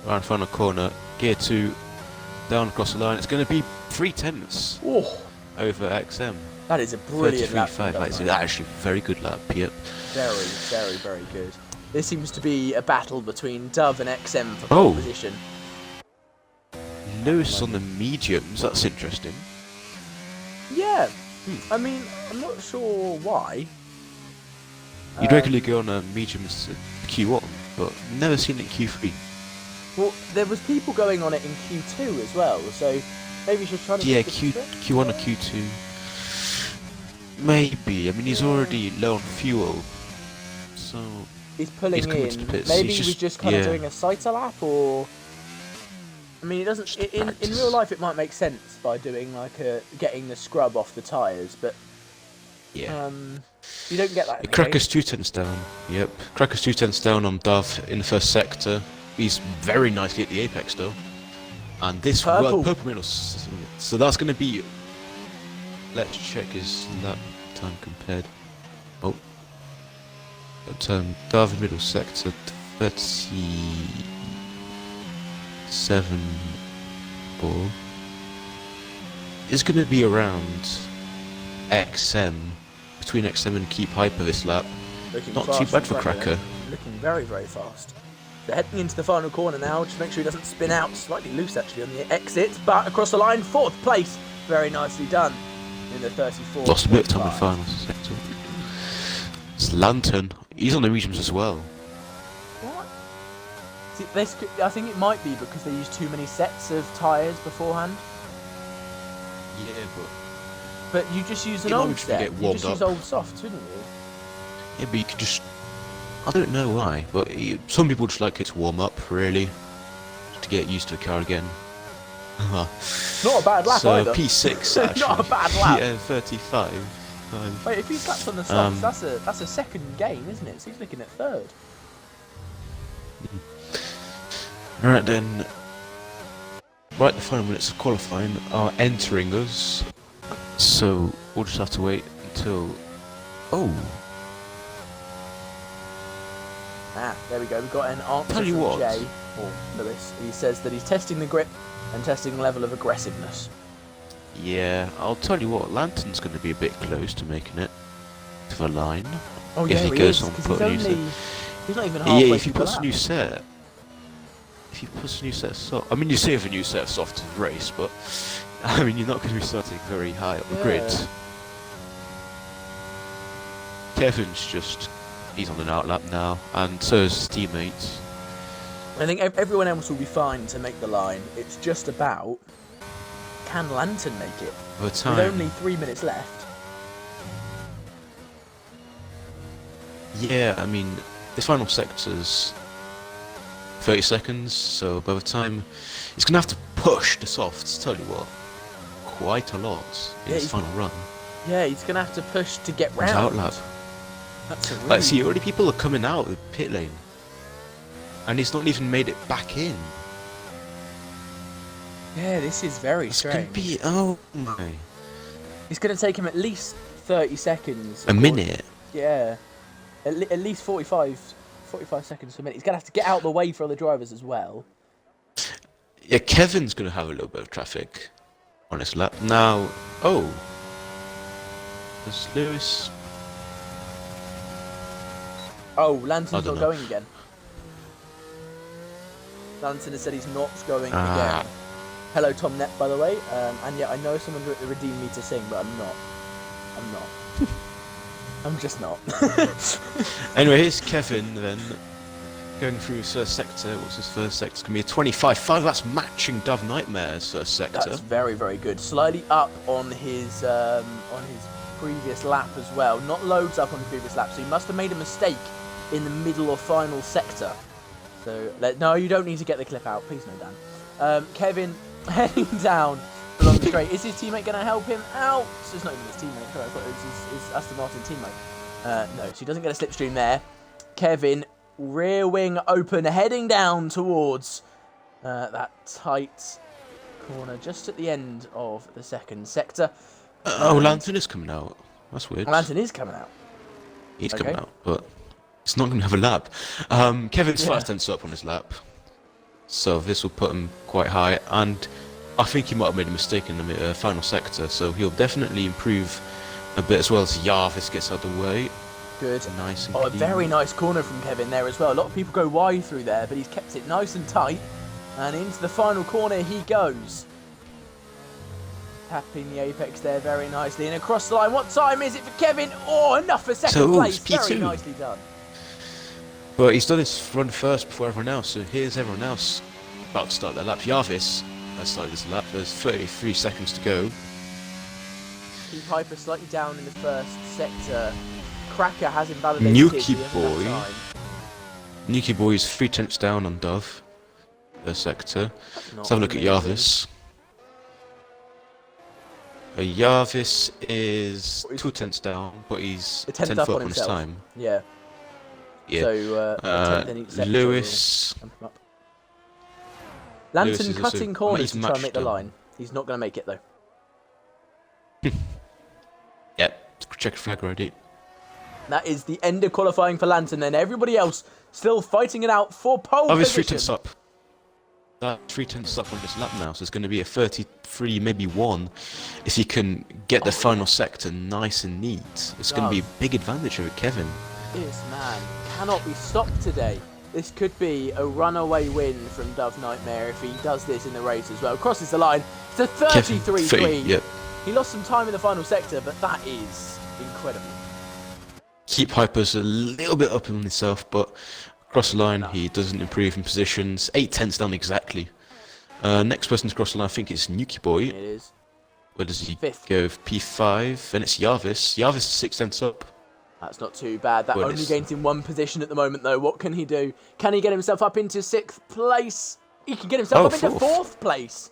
Around final corner, gear 2, down across the line. It's going to be 3 tenths over XM. That is a brilliant lap. 33.5, like, so that's actually a very good lap, yep. Very, very, very good. This seems to be a battle between Dove and XM for pole position. Lewis on the mediums, that's interesting. Yeah, I mean, I'm not sure why. You'd regularly go on a mediums Q1, but never seen it in Q3. Well, there was people going on it in Q2 as well, so maybe she's trying to... Yeah, Q1 or Q2. Maybe. I mean, he's already low on fuel, so... He's pulling he's in. Pits. Maybe he was just kind of doing a cycle lap, or... I mean, it doesn't... In real life, it might make sense by doing, like, getting the scrub off the tyres, but... Yeah. You don't get that in the Cracker's game. 2 tenths down. Yep. Cracker's 2 tenths down on Dove in the first sector. He's very nicely at the apex though. And this purple middle. So that's going to be... Let's check his lap time compared. Oh. Dove middle sector 37 ball. Is going to be around XM, between XM and Keep Hyper this lap. Looking Not fast too bad in for front of Cracker. them. Looking very, very fast. They're heading into the final corner now. Just make sure he doesn't spin out. Slightly loose, actually, on the exit. But across the line, 4th place. Very nicely done in the 34th. Lost a bit of time in the final sector. It's Lantern. He's on the mediums as well. What? See, I think it might be because they used too many sets of tyres beforehand. Yeah, But you just use an It might old be just set. get You warmed just use up. old softs, wouldn't you? yeah, but you could just. I don't know why, but some people just like it to warm up, really, just to get used to the car again. Not a bad lap so either. P6 actually. Not a bad lap. Yeah, 35. Wait, if he's laps on the softs, that's a second gain, isn't it? So he's looking at 3rd. Alright then. Right, the final minutes of qualifying are entering us. So we'll just have to wait until. Oh, There we go. We've got an answer Tell you from what. Jay, or Lewis. He says that he's testing the grip and testing the level of aggressiveness. yeah. I'll tell you what. Lantern's going to be a bit close to making it to the line. Oh If yeah, he he goes is, on 'cause putting he's new only... He's not even halfway Yeah, if he through the puts a lap. new set. If he puts a new set of soft. I mean, you say if a new set of soft to the race, but I mean, you're not going to be starting very high up the grid. Kevin's just. He's on an outlap now, and so is his teammates. I think everyone else will be fine to make the line. It's just about, can Lantern make it? By the time. With only 3 minutes left. Yeah, I mean, this final sector's 30 seconds, so by the time he's going to have to push the softs, tell you what, quite a lot in his final run. Yeah, he's going to have to push to get His round. outlap. That's a really... Like, see, already people are coming out of the pit lane, and he's not even made it back in. Yeah, this is very It's strange. going to be, oh my. It's going to take him at least 30 seconds. A minute? Yeah. At least 45 seconds per minute. He's going to have to get out of the way for other drivers as well. Yeah, Kevin's going to have a little bit of traffic on his lap. Now, oh. Does Lewis... Oh, Lantern's not know. going again. Lantern has said he's not going again. Hello, Tom Net, by the way. And yeah, I know someone redeemed me to sing, but I'm not. I'm just not. Anyway, here's Kevin then, going through his first sector. What's his first sector? It's going to be a 25.5. That's matching Dove Nightmare's first sector. That's very, very good. Slightly up on his previous lap as well. Not loads up on the previous lap, so he must have made a mistake in the middle or final sector. So, no, you don't need to get the clip out. Please, no, Dan. Kevin heading down along the straight. Is his teammate going to help him out? So it's not even his teammate. Sorry, I thought it was his Aston Martin teammate. No, so he doesn't get a slipstream there. Kevin, rear wing open, heading down towards that tight corner just at the end of the second sector. Oh, Lantern is coming out. That's weird. Lantern is coming out. He's coming out, but it's not going to have a lap. Kevin's fast ends up on his lap, so this will put him quite high, and I think he might have made a mistake in the final sector, so he'll definitely improve a bit as well as Jarvis gets out of the way. Good. Nice and a clean. very nice corner from Kevin there as well. A lot of people go wide through there, but he's kept it nice and tight, and into the final corner he goes. Tapping the apex there very nicely, and across the line. What time is it for Kevin? Oh, enough for second place. Very nicely done. But he's done his run first before everyone else, so here's everyone else about to start their lap. Jarvis has started his lap. There's 33 seconds to go. Keep Hyper slightly down in the first sector. Cracker has invalidated. Nuki Boy. Nuki Boy is 3/10 down on Dove. The sector. Let's have a look at Jarvis. Jarvis is 2/10 down, but he's 10th up on his time. Yeah. Yeah. So, Lewis. Lantern cutting corners to try and matched make the him. line. He's not going to make it though. Yep. Check flag ready. That is the end of qualifying for Lantern. Then everybody else still fighting it out for pole Jarvis position. 3/10 up. that 3/10 lap on this lap now, so it's going to be a 33, maybe 1, if he can get the final sector nice and neat. It's going to be a big advantage over Kevin. This man cannot be stopped today. This could be a runaway win from Dove Nightmare if he does this in the race as well. Crosses the line. It's a 33-3. Yep. He lost some time in the final sector, but that is incredible. Keep Hyper's a little bit up on himself, but across the line he doesn't improve in positions. 8/10 down exactly. Next person to cross the line, I think it's Nuki Boy. It is. Where does he Fifth. go? P5, and it's Jarvis. Jarvis 6/10 up. That's not too bad. That only gains him 1 position at the moment, though. What can he do? Can he get himself up into 6th place? He can get himself up into 4th place.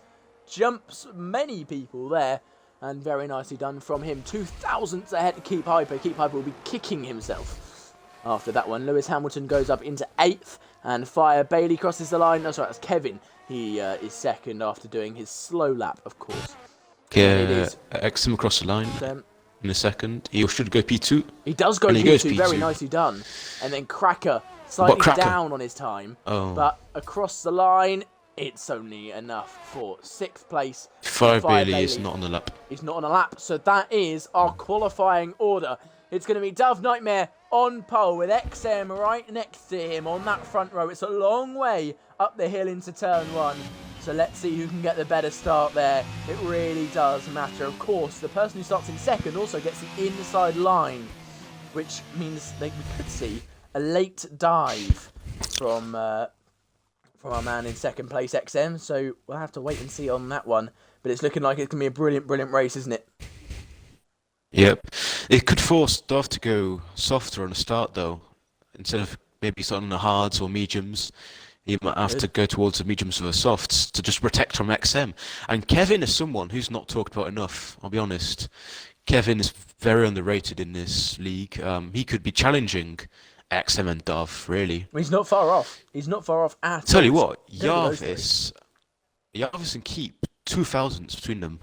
Jumps many people there. And very nicely done from him. 2,000ths ahead to Keep Hyper. Keep Hyper will be kicking himself after that one. Lewis Hamilton goes up into 8th. And Fire Bailey crosses the line. No, sorry, that's Kevin. He is 2nd after doing his slow lap, of course. XM across the line. In a second, he should go P2. He does go P2, very nicely done. And then Cracker slightly down on his time. But across the line, it's only enough for 6th place. Fire Bailey is not on the lap. He's not on a lap, so that is our qualifying order. It's going to be Dove Nightmare on pole with XM right next to him on that front row. It's a long way up the hill into turn 1. So let's see who can get the better start there. It really does matter. Of course, the person who starts in 2nd also gets the inside line, which means we could see a late dive from our man in 2nd place, XM. So we'll have to wait and see on that one. But it's looking like it's going to be a brilliant, brilliant race, isn't it? Yep. It could force Dove to go softer on the start, though. Instead of maybe starting on the hards or mediums, he might have to go towards the mediums or the softs to just protect from XM. And Kevin is someone who's not talked about enough, I'll be honest. Kevin is very underrated in this league. He could be challenging XM and Dove, really. He's not far off. He's not far off at all. Tell you what, Jarvis and Keep, 2,000s between them.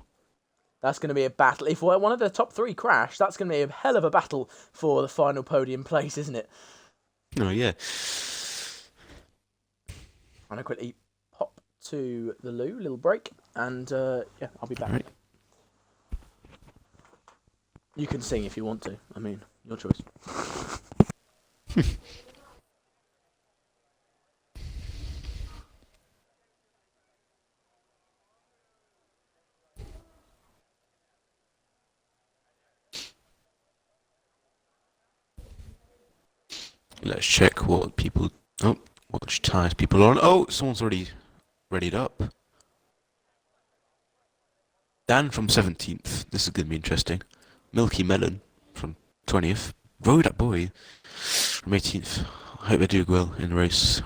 That's going to be a battle. If one of the top 3 crash, that's going to be a hell of a battle for the final podium place, isn't it? Oh, yeah. I'm going to quickly pop to the loo, little break, and yeah, I'll be back. Right. You can sing if you want to. I mean, your choice. Let's check what people... Oh, which tires people are on. Oh, someone's already readied up. Dan from 17th. This is going to be interesting. Milky Melon from 20th. Road Up Boy from 18th. I hope they do well in the race.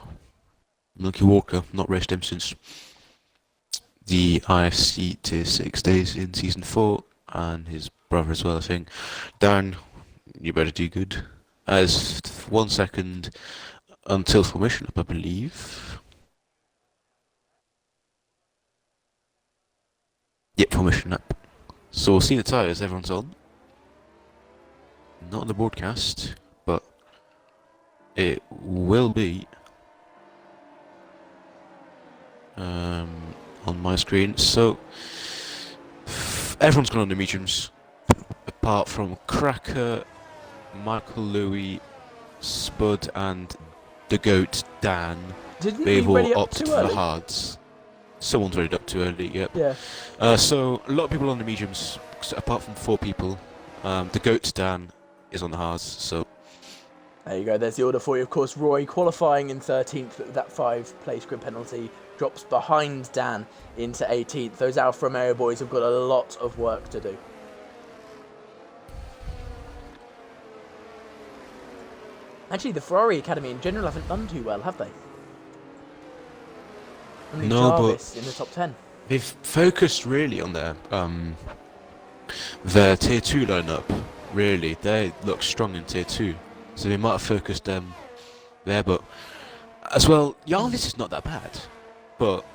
Milky Walker, not raced him since the IFC Tier 6 days in Season 4. And his brother as well, I think. Dan, you better do good. As 1 second until formation up, I believe. Yep, formation up. So we'll see the tyres everyone's on. Not on the broadcast, but it will be on my screen. So everyone's gone on the mediums, apart from Cracker, Michael Louis, Spud, and the GOAT Dan. They've all opted for the hards. Someone's ready up too early, yep. Yeah. So a lot of people on the mediums, apart from 4 people. The GOAT Dan is on the hards, so... There you go, there's the order for you. Of course, Roy qualifying in 13th, but with that 5-place grid penalty, drops behind Dan into 18th. Those Alfa Romeo boys have got a lot of work to do. Actually, the Ferrari Academy in general haven't done too well, have they? Only Jarvis in the top 10. They've focused really on their Tier 2 lineup, really. They look strong in Tier 2, so they might have focused them there, but as well, Jarvis is not that bad, but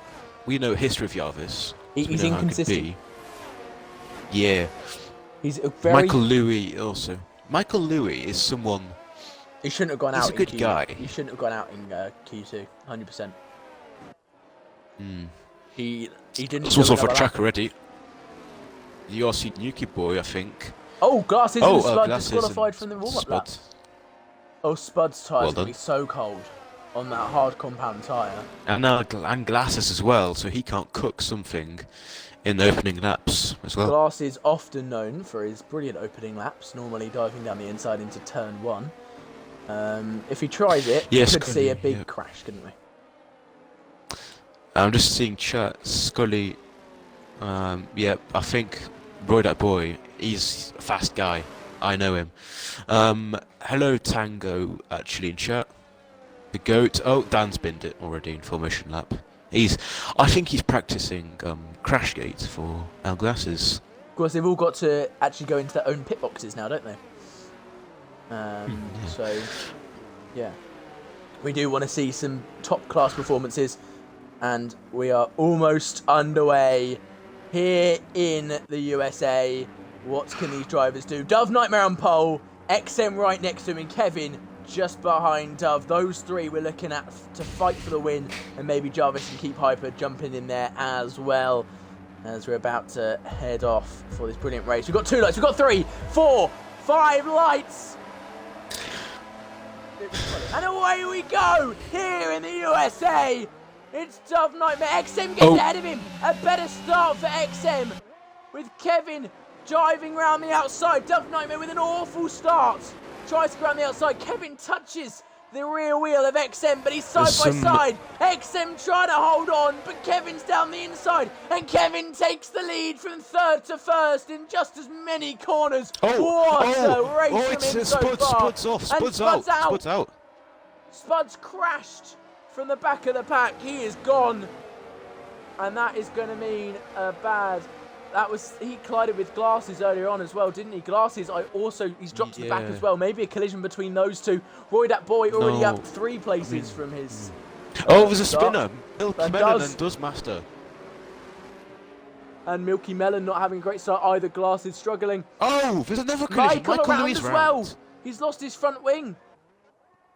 we know history of Jarvis. He's inconsistent. Yeah. He's a very... Michael Louis also. Michael Louis is someone... He shouldn't have gone out. He's a good guy. He shouldn't have gone out in Q2, 100%. He didn't. It's also for track already. The RC Nuki boy, I think. Oh, Glasses and Spud Glasses disqualified and from the warm-up lap. Spud. Oh, Spud's tyres Well are going to be so cold on that hard compound tyre. And now and Glasses as well, so he can't cook something in the opening laps as well. Glasses often known for his brilliant opening laps, normally diving down the inside into turn 1. If he tries it, we could see a big crash, couldn't we? I'm just seeing chat. Scully, I think Roy that boy, he's a fast guy. I know him. Hello Tango, actually in chat. The goat. Oh, Dan's binned it already in formation lap. I think he's practicing crash gates for our Glasses. Of course, they've all got to actually go into their own pit boxes now, don't they? So, yeah. We do want to see some top-class performances, and we are almost underway here in the USA. What can these drivers do? Dove Nightmare on pole, XM right next to him, and Kevin just behind Dove. Those three we're looking at to fight for the win, and maybe Jarvis and Keep Hyper jumping in there as well as we're about to head off for this brilliant race. We've got 2 lights, we've got 3, 4, 5 lights. And away we go here in the USA. It's Dove Nightmare. XM gets ahead of him. A better start for XM with Kevin driving around the outside. Dove Nightmare with an awful start. Tries to go around the outside. Kevin touches the rear wheel of XM, but he's side by side. XM trying to hold on, but Kevin's down the inside. And Kevin takes the lead from 3rd to 1st in just as many corners. What a race from him so far. Spud's off. And Spud's out. Spud's crashed from the back of the pack. He is gone. And that is going to mean a bad... He collided with Glasses earlier on as well, didn't he? Glasses, he's dropped to the back as well. Maybe a collision between those two. Roy, that boy, already up 3 places from his... there's a spinner. Milky Melon and Doesmaster. And Milky Melon not having a great start either. Glasses struggling. Oh, there's another collision. Michael around as well. He's lost his front wing.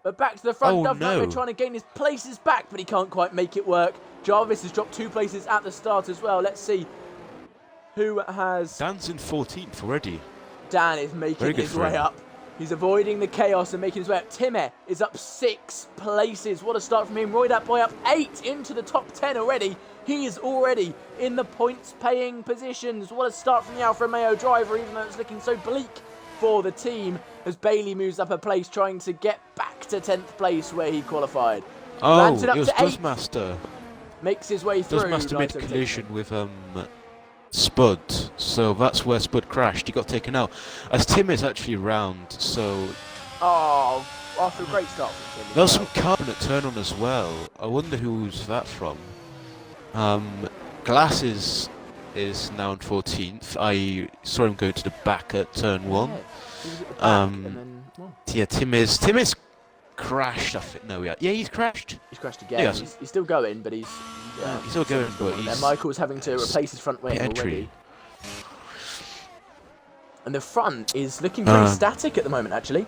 But back to the front. Dove Nightmare trying to gain his places back, but he can't quite make it work. Jarvis has dropped 2 places at the start as well. Let's see who has... Dan's in 14th already. Dan is making his way up. He's avoiding the chaos and making his way up. Timmy is up 6 places. What a start from him. Roy that boy up 8 into the top 10 already. He is already in the points-paying positions. What a start from the Alfa Romeo driver, even though it's looking so bleak for the team, as Bailey moves up a place, trying to get back to 10th place where he qualified. It was Doesmaster. Makes his way through. Doesmaster made a collision with Spud, so that's where Spud crashed. He got taken out. As Tim is actually round, so... after a great start from Tim. There was some carbon at turn on as well. I wonder who's that from. Glasses is now in 14th. I saw him go to the back at turn 1. Yeah, he was at the back and then, yeah, Tim is crashed. He's crashed. He's crashed again. Yeah. He's still going, but he's still going, but he's... And Michael's having to replace his front wing already. And the front is looking pretty static at the moment, actually.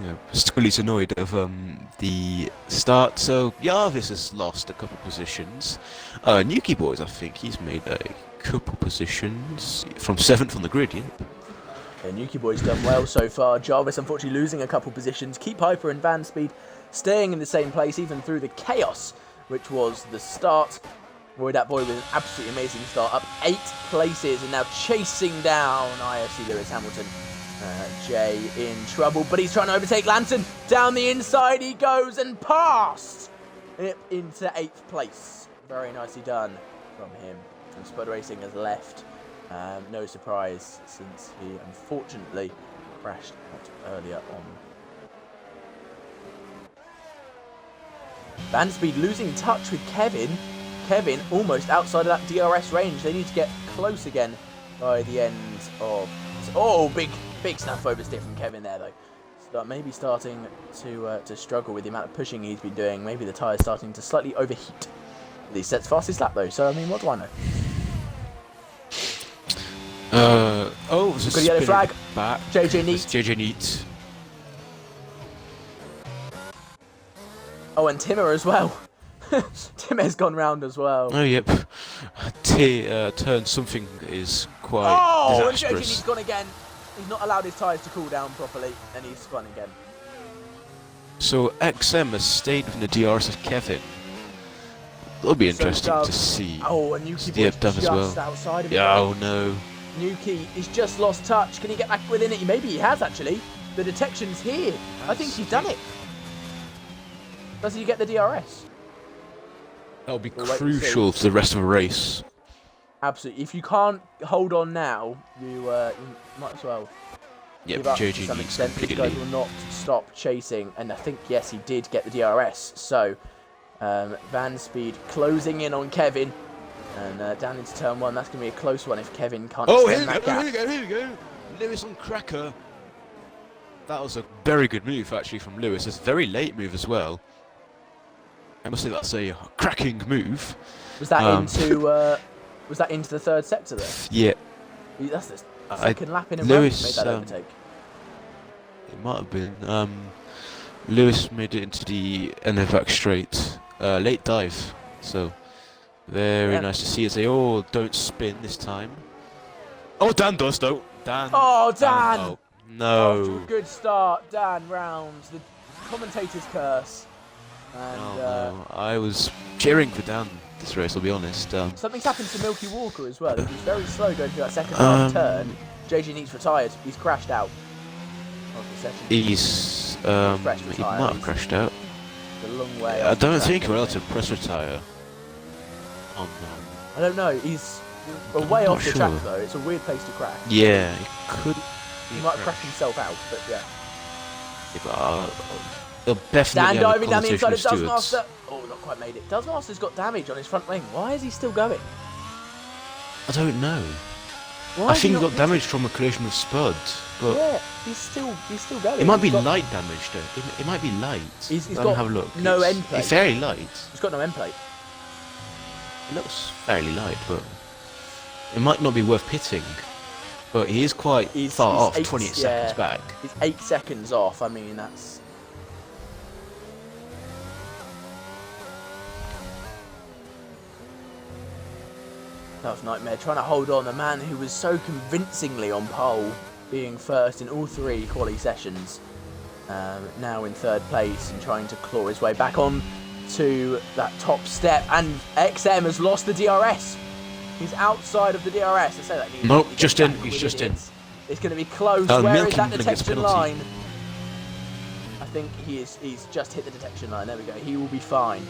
Yeah, Scully's annoyed of the start, so Jarvis has lost a couple positions. Nuki Boys, I think he's made a couple positions from 7th on the grid, yeah. Okay, Nuki Boy's done well so far. Jarvis unfortunately losing a couple positions. Keep Hyper and Van Speed staying in the same place even through the chaos, which was the start. Roy that boy with an absolutely amazing start, up 8 places and now chasing down IFC Lewis Hamilton. Jay in trouble, but he's trying to overtake Lantern. Down the inside he goes and past into 8th place. Very nicely done from him. And Spud Racing has left. No surprise, since he unfortunately crashed out earlier on. Van Speed losing touch with Kevin. Kevin almost outside of that DRS range. They need to get close again by the end of... Big snap over stick from Kevin there, though. Maybe starting to struggle with the amount of pushing he's been doing. Maybe the tyre's starting to slightly overheat. He sets fastest lap, though, so, I mean, what do I know? There's a yellow flag. Back. JJ Neat. JJ Neat. Oh, and Timmer as well. Tim has gone round as well. Oh, yep. Turn something is quite And JJ, disastrous. he's gone again. He's not allowed his tyres to cool down properly, and he's spun again. So XM has stayed within the DRS of Kevin. That'll be interesting to see. Oh, and Nuki Yeah, Boy's Dove as just well. outside of it. Yeah, oh no. Nuki, he's just lost touch. Can he get back within it? Maybe he has, actually. The detection's here. I think he's done it. Does he get the DRS? That'll be crucial for the rest of the race. Absolutely. If you can't hold on now, you might as well give up to some extent. These guys will not stop chasing. And I think, yes, he did get the DRS. So, Van Speed closing in on Kevin. And down into turn 1. That's going to be a close one if Kevin can't extend that gap. Here we go. Lewis on Cracker. That was a very good move, actually, from Lewis. It's a very late move as well. I must say that's a cracking move. Was that into the third sector there? Yeah. That's the second lap in a row Lewis made that overtake. It might have been. Lewis made it into the end of the back straight. Late dive. So very nice to see as they all don't spin this time. Oh, Dan does though. Dan. Oh, Dan! Oh, no. After a good start, Dan rounds the commentator's curse. And, no. I was cheering for Dan this race, I'll be honest. Something's happened to Milky Walker as well. He was very slow going through that second half turn. JJ Neat's retired. He's crashed out of the session. He might have crashed out. A long way. I don't think we're allowed to press retire. Oh no. I don't know. He's way off the track though. It's a weird place to crash. Yeah, he could. He might have crashed himself out, but yeah. They'll definitely Dan diving down the inside of stewards. Dustmaster. Oh, not quite made it. Dustmaster's got damage on his front wing. Why is he still going? I don't know. Why I think he got damaged from a collision with Spud, but yeah, he's still going. it might be light damage though. It might be light. He's Let got me have a look. no end plate. It's very light. He's got no end plate. It looks fairly light, but it might not be worth pitting. But he is quite far off, 28 seconds back. He's 8 seconds off. I mean, that's. That was a nightmare. Trying to hold on. The man who was so convincingly on pole, being first in all 3 quali sessions, now in 3rd place and trying to claw his way back on to that top step. And XM has lost the DRS. He's outside of the DRS. I say that. Nope, just in. He's just in. It's going to be close. Where is that detection line? I think he's just hit the detection line. There we go. He will be fine.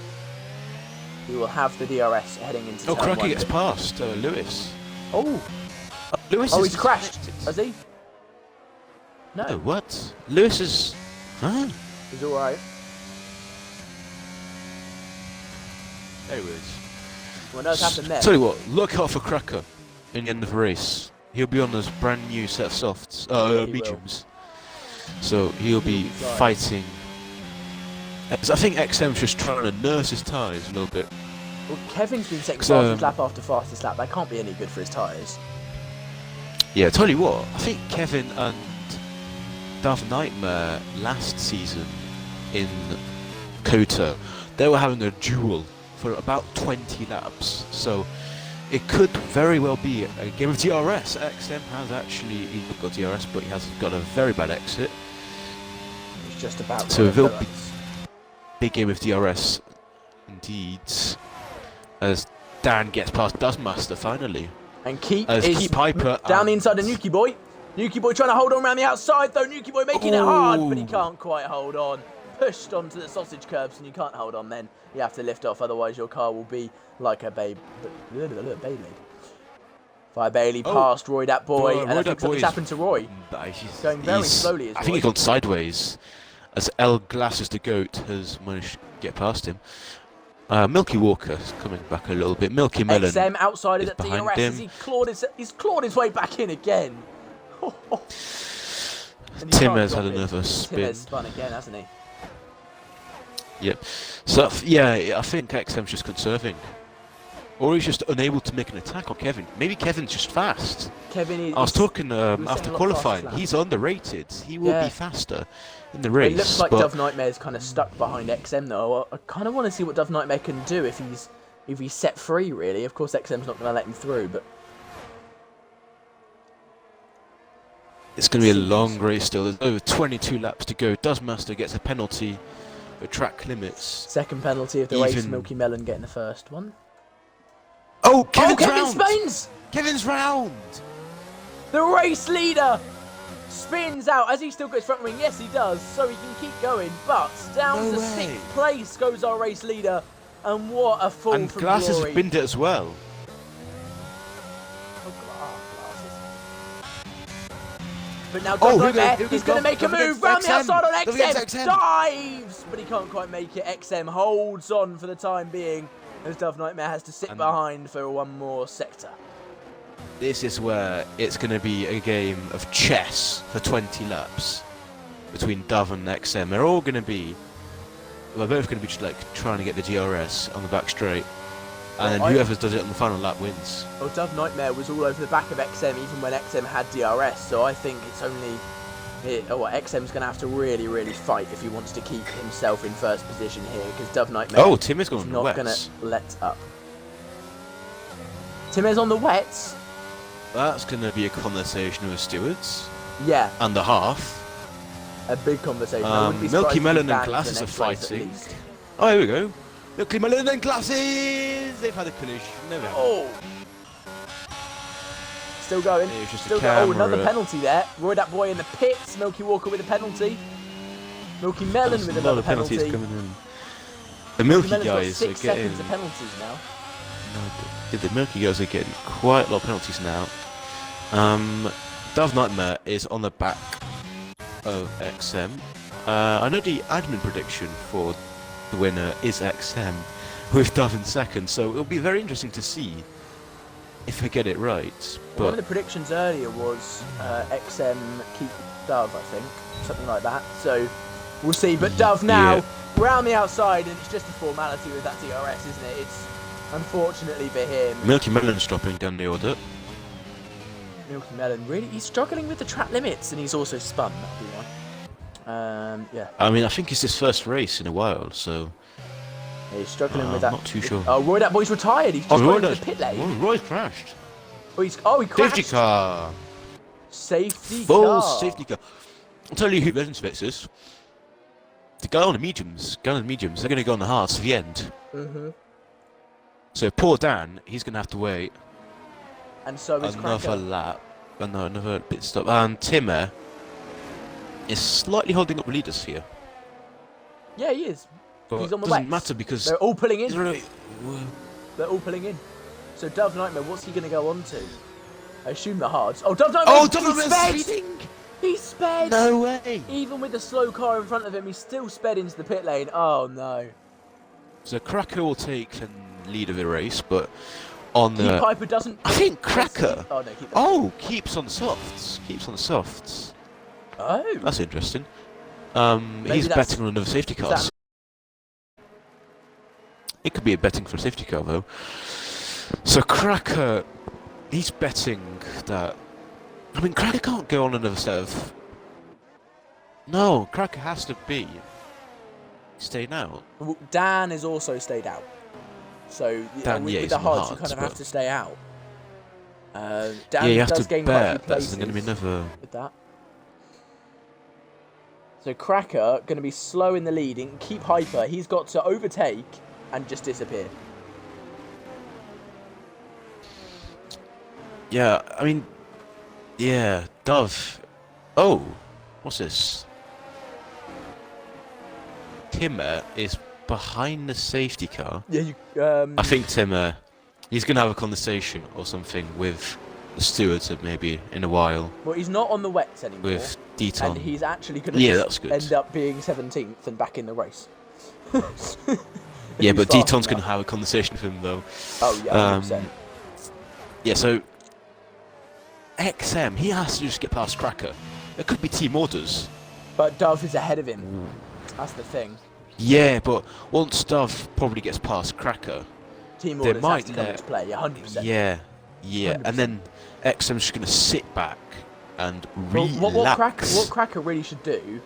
He will have the DRS heading into turn 1. Cracky gets past Lewis. Lewis he's crashed. Has he? No. Oh, what? Lewis is... Huh? He's alright. Anyways. What else happened there? Tell you what, look out for Cracker in the end of the race. He'll be on his brand new set of softs, mediums. So he'll be fighting. I think XM's just trying to nurse his tyres a little bit. Well, Kevin's been second fastest lap after fastest lap. That can't be any good for his tyres. Yeah, tell you what, I think Kevin and Darth Nightmare last season in Kota, they were having a duel for about 20 laps. So it could very well be a game of DRS. XM has actually got DRS, but he has got a very bad exit. He's just about so it will be big game of DRS indeed, as Dan gets past Dustmaster finally. And Keep Piper down the inside of Nuki Boy. Nuki Boy trying to hold on around the outside though. Nuki Boy making it hard, but he can't quite hold on. Pushed onto the sausage curbs, and you can't hold on then. You have to lift off, otherwise your car will be like a Beyblade. Fire Bailey past Roy that boy, and I think something's happened to Roy. Going very slowly as well. I think he's gone sideways, as El Glasses the Goat has managed to get past him. Milky Walker's coming back a little bit. Milky Melon XM outside of the DRS him. as he's clawed his way back in again. Tim has had another spin. Tim has spun again, hasn't he? Yep. So yeah, I think XM's just conserving Or he's just unable to make an attack on Kevin. Maybe Kevin's just fast. Kevin is... I was talking after qualifying. He's underrated. He will be faster in the race. It looks like Dove Nightmare's kind of stuck behind XM though. I kind of want to see what Dove Nightmare can do if he's set free, really. Of course, XM's not going to let him through, but... It's going to be a long race still. There's over 22 laps to go. Master gets a penalty for track limits. Second penalty of the race, Milky Melon getting the first one. Oh, Kevin spins! Kevin's round! The race leader spins out as he still gets front wing. Yes, he does, so he can keep going. But down to 6th place goes our race leader. And what a fall from glory. And Glasses have binned it as well. But now he's going to make a move round the outside on XM. Dives! But he can't quite make it. XM holds on for the time being as Dove Nightmare has to sit behind for one more sector. This is where it's going to be a game of chess for 20 laps between Dove and XM. They're all going to be... We're both going to be just like trying to get the DRS on the back straight. And then whoever does it on the final lap wins. Well, Dove Nightmare was all over the back of XM even when XM had DRS, so I think it's only... XM's going to have to really, really fight if he wants to keep himself in first position here, because Dove Nightmare Tim is going not going to let up. Tim is on the wets. That's going to be a conversation with stewards. Yeah. And a half. A big conversation. Milky Melon and Glasses are fighting. Oh, here we go. Milky Melon and Glasses! They've had a collision. Still going. Still going. Oh, another penalty there. Roy that boy in the pits. Milky Walker with a penalty. Milky Melon with another penalty. Coming in. The Milky guys are getting... 6 seconds of penalties now. No, the Milky guys are getting quite a lot of penalties now. Dove Nightmare is on the back of XM. I know the admin prediction for the winner is XM, with Dove in second, so it'll be very interesting to see if I get it right. But one of the predictions earlier was XM keep Dove, I think, something like that. So we'll see. But Dove now round the outside, and it's just a formality with that DRS, isn't it? It's unfortunately for him. Milky Melon's dropping down the order. Milky Melon, really, he's struggling with the track limits, and he's also spun. That'll be why. Yeah. I mean, I think it's his first race in a while, so... Yeah, he's struggling with that. I'm not too sure. Oh, Roy, that boy's retired. He's just going to the pit lane. Oh, Roy crashed. He crashed. Safety car. Full safety car. I'll tell you who Legends Fix is. The guy on the mediums. They're going to go on the hards to the end. So poor Dan, he's going to have to wait. And so is another lap. No, another pit stop. And Timmer is slightly holding up the leaders here. Yeah, he is. But he's on the doesn't matter because they're all pulling in. Really... They're all pulling in. So Dove Nightmare, what's he going to go on to? I assume the hards. Oh, Dove Nightmare! Oh, Dove Nightmare's speeding! He sped! No way! Even with the slow car in front of him, he still sped into the pit lane. Oh, no. So Cracker will take the lead of the race, but on the... Piper doesn't... I think Cracker... keeps on softs. Keeps on softs. Oh. That's interesting. He's betting on another safety car. It could be a betting for a safety car, though. So Cracker, he's betting that... I mean, Cracker can't go on another set of... No, Cracker has to be staying out. Well, Dan is also stayed out. So Dan, with the hards, you kind of have to stay out. Dan you have does to gain bet quite a that's going to be another... With that. So Cracker going to be slow in the lead and keep hyper. He's got to overtake and just disappear. Yeah, I mean, yeah, Dove. Oh, what's this? Timmer is behind the safety car. Yeah, I think Timmer, he's going to have a conversation or something with the stewards maybe in a while. Well, he's not on the wets anymore. With Deton. And he's actually going to end up being 17th and back in the race. Yeah, but Deton's going to have a conversation with him, though. Oh, yeah, 100%. Yeah, so... XM, he has to just get past Cracker. There could be team orders. But Dove is ahead of him. That's the thing. Yeah, but once Dove probably gets past Cracker... Team they orders might have to come into play, 100%. Yeah, 100%. and then XM's just going to sit back and relax. What Cracker really should do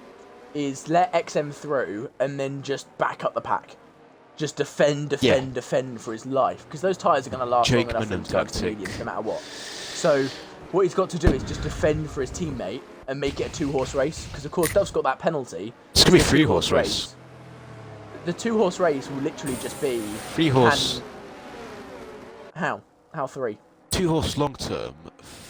is let XM through and then just back up the pack. Just defend for his life. Because those tyres are going to last long enough for him to go into the mediums no matter what. So what he's got to do is just defend for his teammate and make it a 2-horse race. Because of course Dove's got that penalty. It's going to be a 3-horse race. The 2-horse race will literally just be... 3-horse... How 3? 2-horse long term,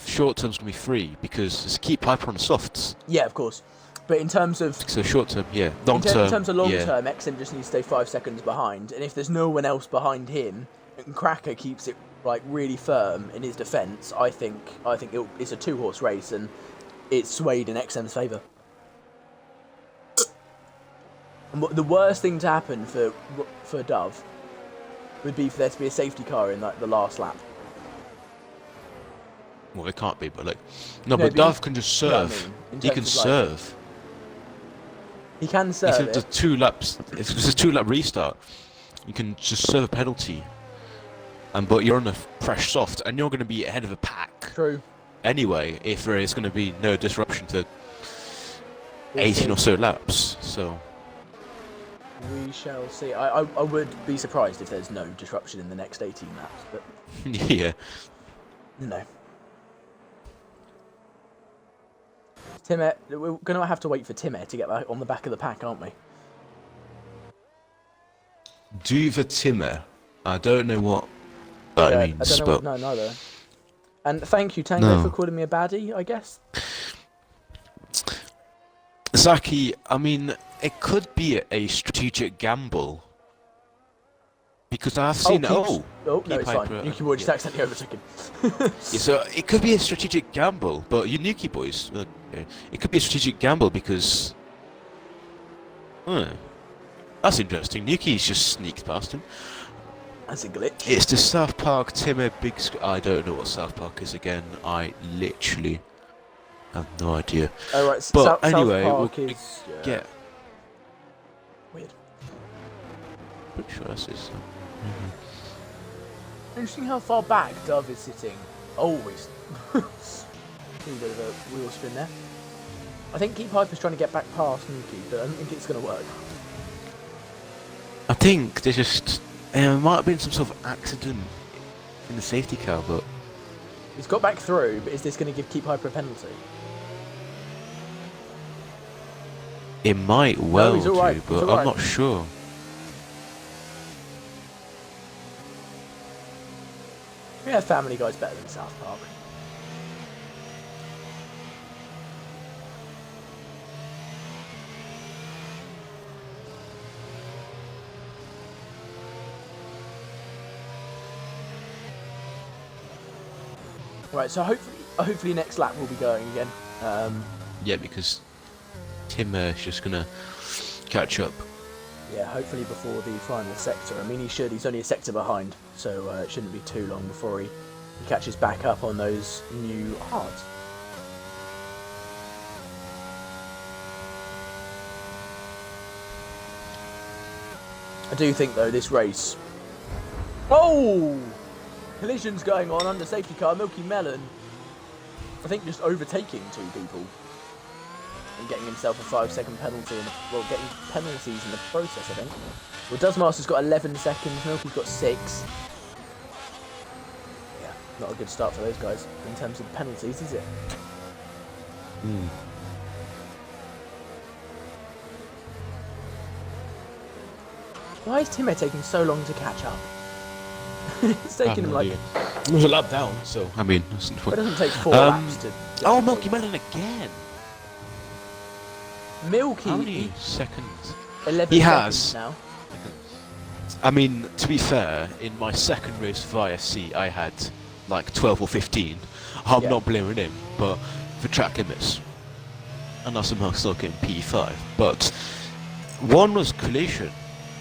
short term's going to be 3 because it's keep Piper on the softs. Yeah, of course. But in terms of... So short term, yeah. Long term, in terms of long term, XM just needs to stay 5 seconds behind. And if there's no one else behind him, and Cracker keeps it like really firm in his defence, I think it's a 2-horse race and it's swayed in XM's favour. And the worst thing to happen for Dove would be for there to be a safety car in like the last lap. Well, it can't be, but like... No, but Dove can just serve. You know what I mean? He can serve. He can serve. If it's 2 laps, if it's a 2-lap restart, you can just serve a penalty. But you're on a fresh soft, and you're going to be ahead of a pack. True. Anyway, if there is going to be no disruption to 18 or so laps, so... We shall see. I would be surprised if there's no disruption in the next 18 laps, but... yeah. No. Timmer, we're going to have to wait for Timmer to get back on the back of the pack, aren't we? Do for Timmer. I don't know what that means. I don't know no, neither. And thank you, Tango, for calling me a baddie, I guess. Zaki, I mean, it could be a strategic gamble. Because I've seen no, it's fine. Yuki Boy just accidentally overtook him. Yeah, so it could be a strategic gamble, but you Nuki boys, it could be a strategic gamble because... that's interesting. Nuki's just sneaked past him. That's a glitch. It's the South Park Timmer Big... I don't know what South Park is again. I literally have no idea. Oh, right. But anyway, South Park is, get... Weird. Pretty sure that's his... Interesting how far back Dove is sitting. Always. A bit of a wheel spin there. I think Keep Piper's trying to get back past Nuki, but I don't think it's going to work. I think there's just... There might have been some sort of accident in the safety car, but... He's got back through, but is this going to give Keep Piper a penalty? It might well do, right. but I'm not sure. Yeah, Family Guy's better than South Park. Right, so hopefully next lap we'll be going again. Yeah, because Timmer's just gonna catch up. Yeah, hopefully before the final sector. I mean, he's only a sector behind, so it shouldn't be too long before he catches back up on those new hards. I do think, though, this race... Oh! Collisions going on under safety car, Milky Melon. I think just overtaking 2 people. And getting himself a 5-second penalty, getting penalties in the process, I think. Well, Duzmaster's got 11 seconds, Milky's got 6. Yeah, not a good start for those guys in terms of penalties, is it? Why is Timmer taking so long to catch up? It's taking him like... It was a lap down, so... I mean... It doesn't take 4 laps to... Oh, Milky Melon again! Milky... How many seconds? 11 seconds now. I mean, to be fair, in my second race of IFC, I had like 12 or 15. I'm not blaming him, but for track limits. And I somehow still getting P5. But one was collision.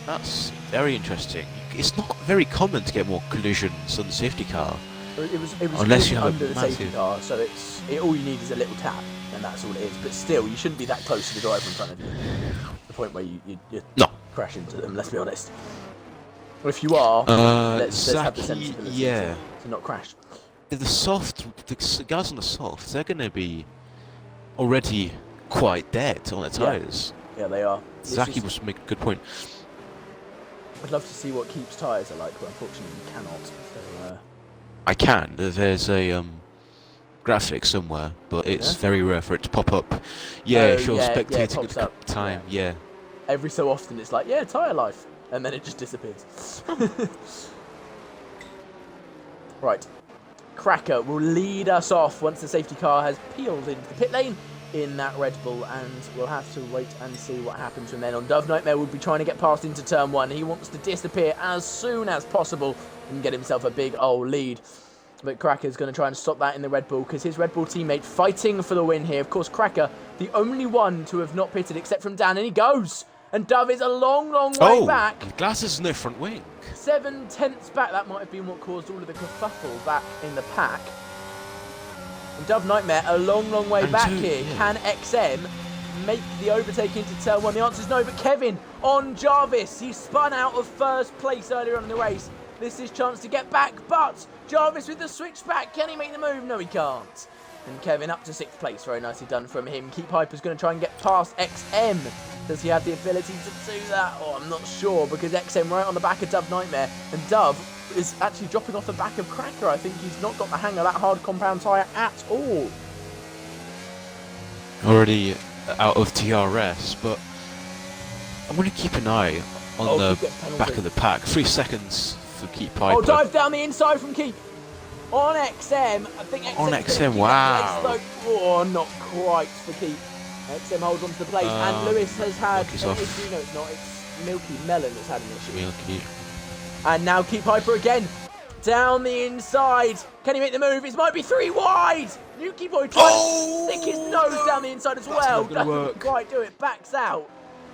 That's very interesting. It's not very common to get more collisions on the safety car. It was unless you have under the safety car, so all you need is a little tap, and that's all it is. But still, you shouldn't be that close to the driver in front of you. The point where you crash into them, let's be honest. Or if you are, let's have the Zaki, sensibility yeah. to not crash. The guys on the soft, they're going to be already quite dead on their tyres. Yeah, they are. Zaki was making a good point. I'd love to see what Keep's tyres are like, but unfortunately we cannot. So, I can. There's a graphic somewhere, but it's very rare for it to pop up. Yeah, if you're spectating at the time, yeah. Every so often it's like, tyre life, and then it just disappears. Right. Cracker will lead us off once the safety car has peeled into the pit lane in that Red Bull, and we'll have to wait and see what happens from then on. Dove Nightmare will be trying to get past into turn 1. He wants to disappear as soon as possible and get himself a big old lead. But Cracker's going to try and stop that in the Red Bull, because his Red Bull teammate fighting for the win here. Of course, Cracker, the only one to have not pitted except from Dan, and he goes. And Dove is a long, long way back. And Glass is in their front wing. 7/10 back. That might have been what caused all of the kerfuffle back in the pack. And Dove Nightmare a long, long way back here. Yeah. Can XM make the overtake into turn 1? The answer is no, but Kevin on Jarvis. He spun out of first place earlier on in the race. This is his chance to get back, but Jarvis with the switchback. Can he make the move? No, he can't. And Kevin up to 6th place. Very nicely done from him. Keep Hyper's going to try and get past XM. Does he have the ability to do that? Oh, I'm not sure, because XM right on the back of Dove Nightmare. And Dove is actually dropping off the back of Cracker. I think he's not got the hang of that hard compound tyre at all. Already out of DRS, but I'm going to keep an eye on the back of the pack. 3 seconds for Keep Piper. Oh, dive down the inside from Keep. On XM. I think XM. On XM, wow. Oh, not quite for Keep. XM holds on to the place, and Lewis has had an issue. No, it's not. It's Milky Melon that's had an issue. Milky. And now Keep Hyper again. Down the inside. Can he make the move? It might be 3 wide. Nuki Boy tries to stick his nose down the inside as well. Doesn't quite do it. Backs out.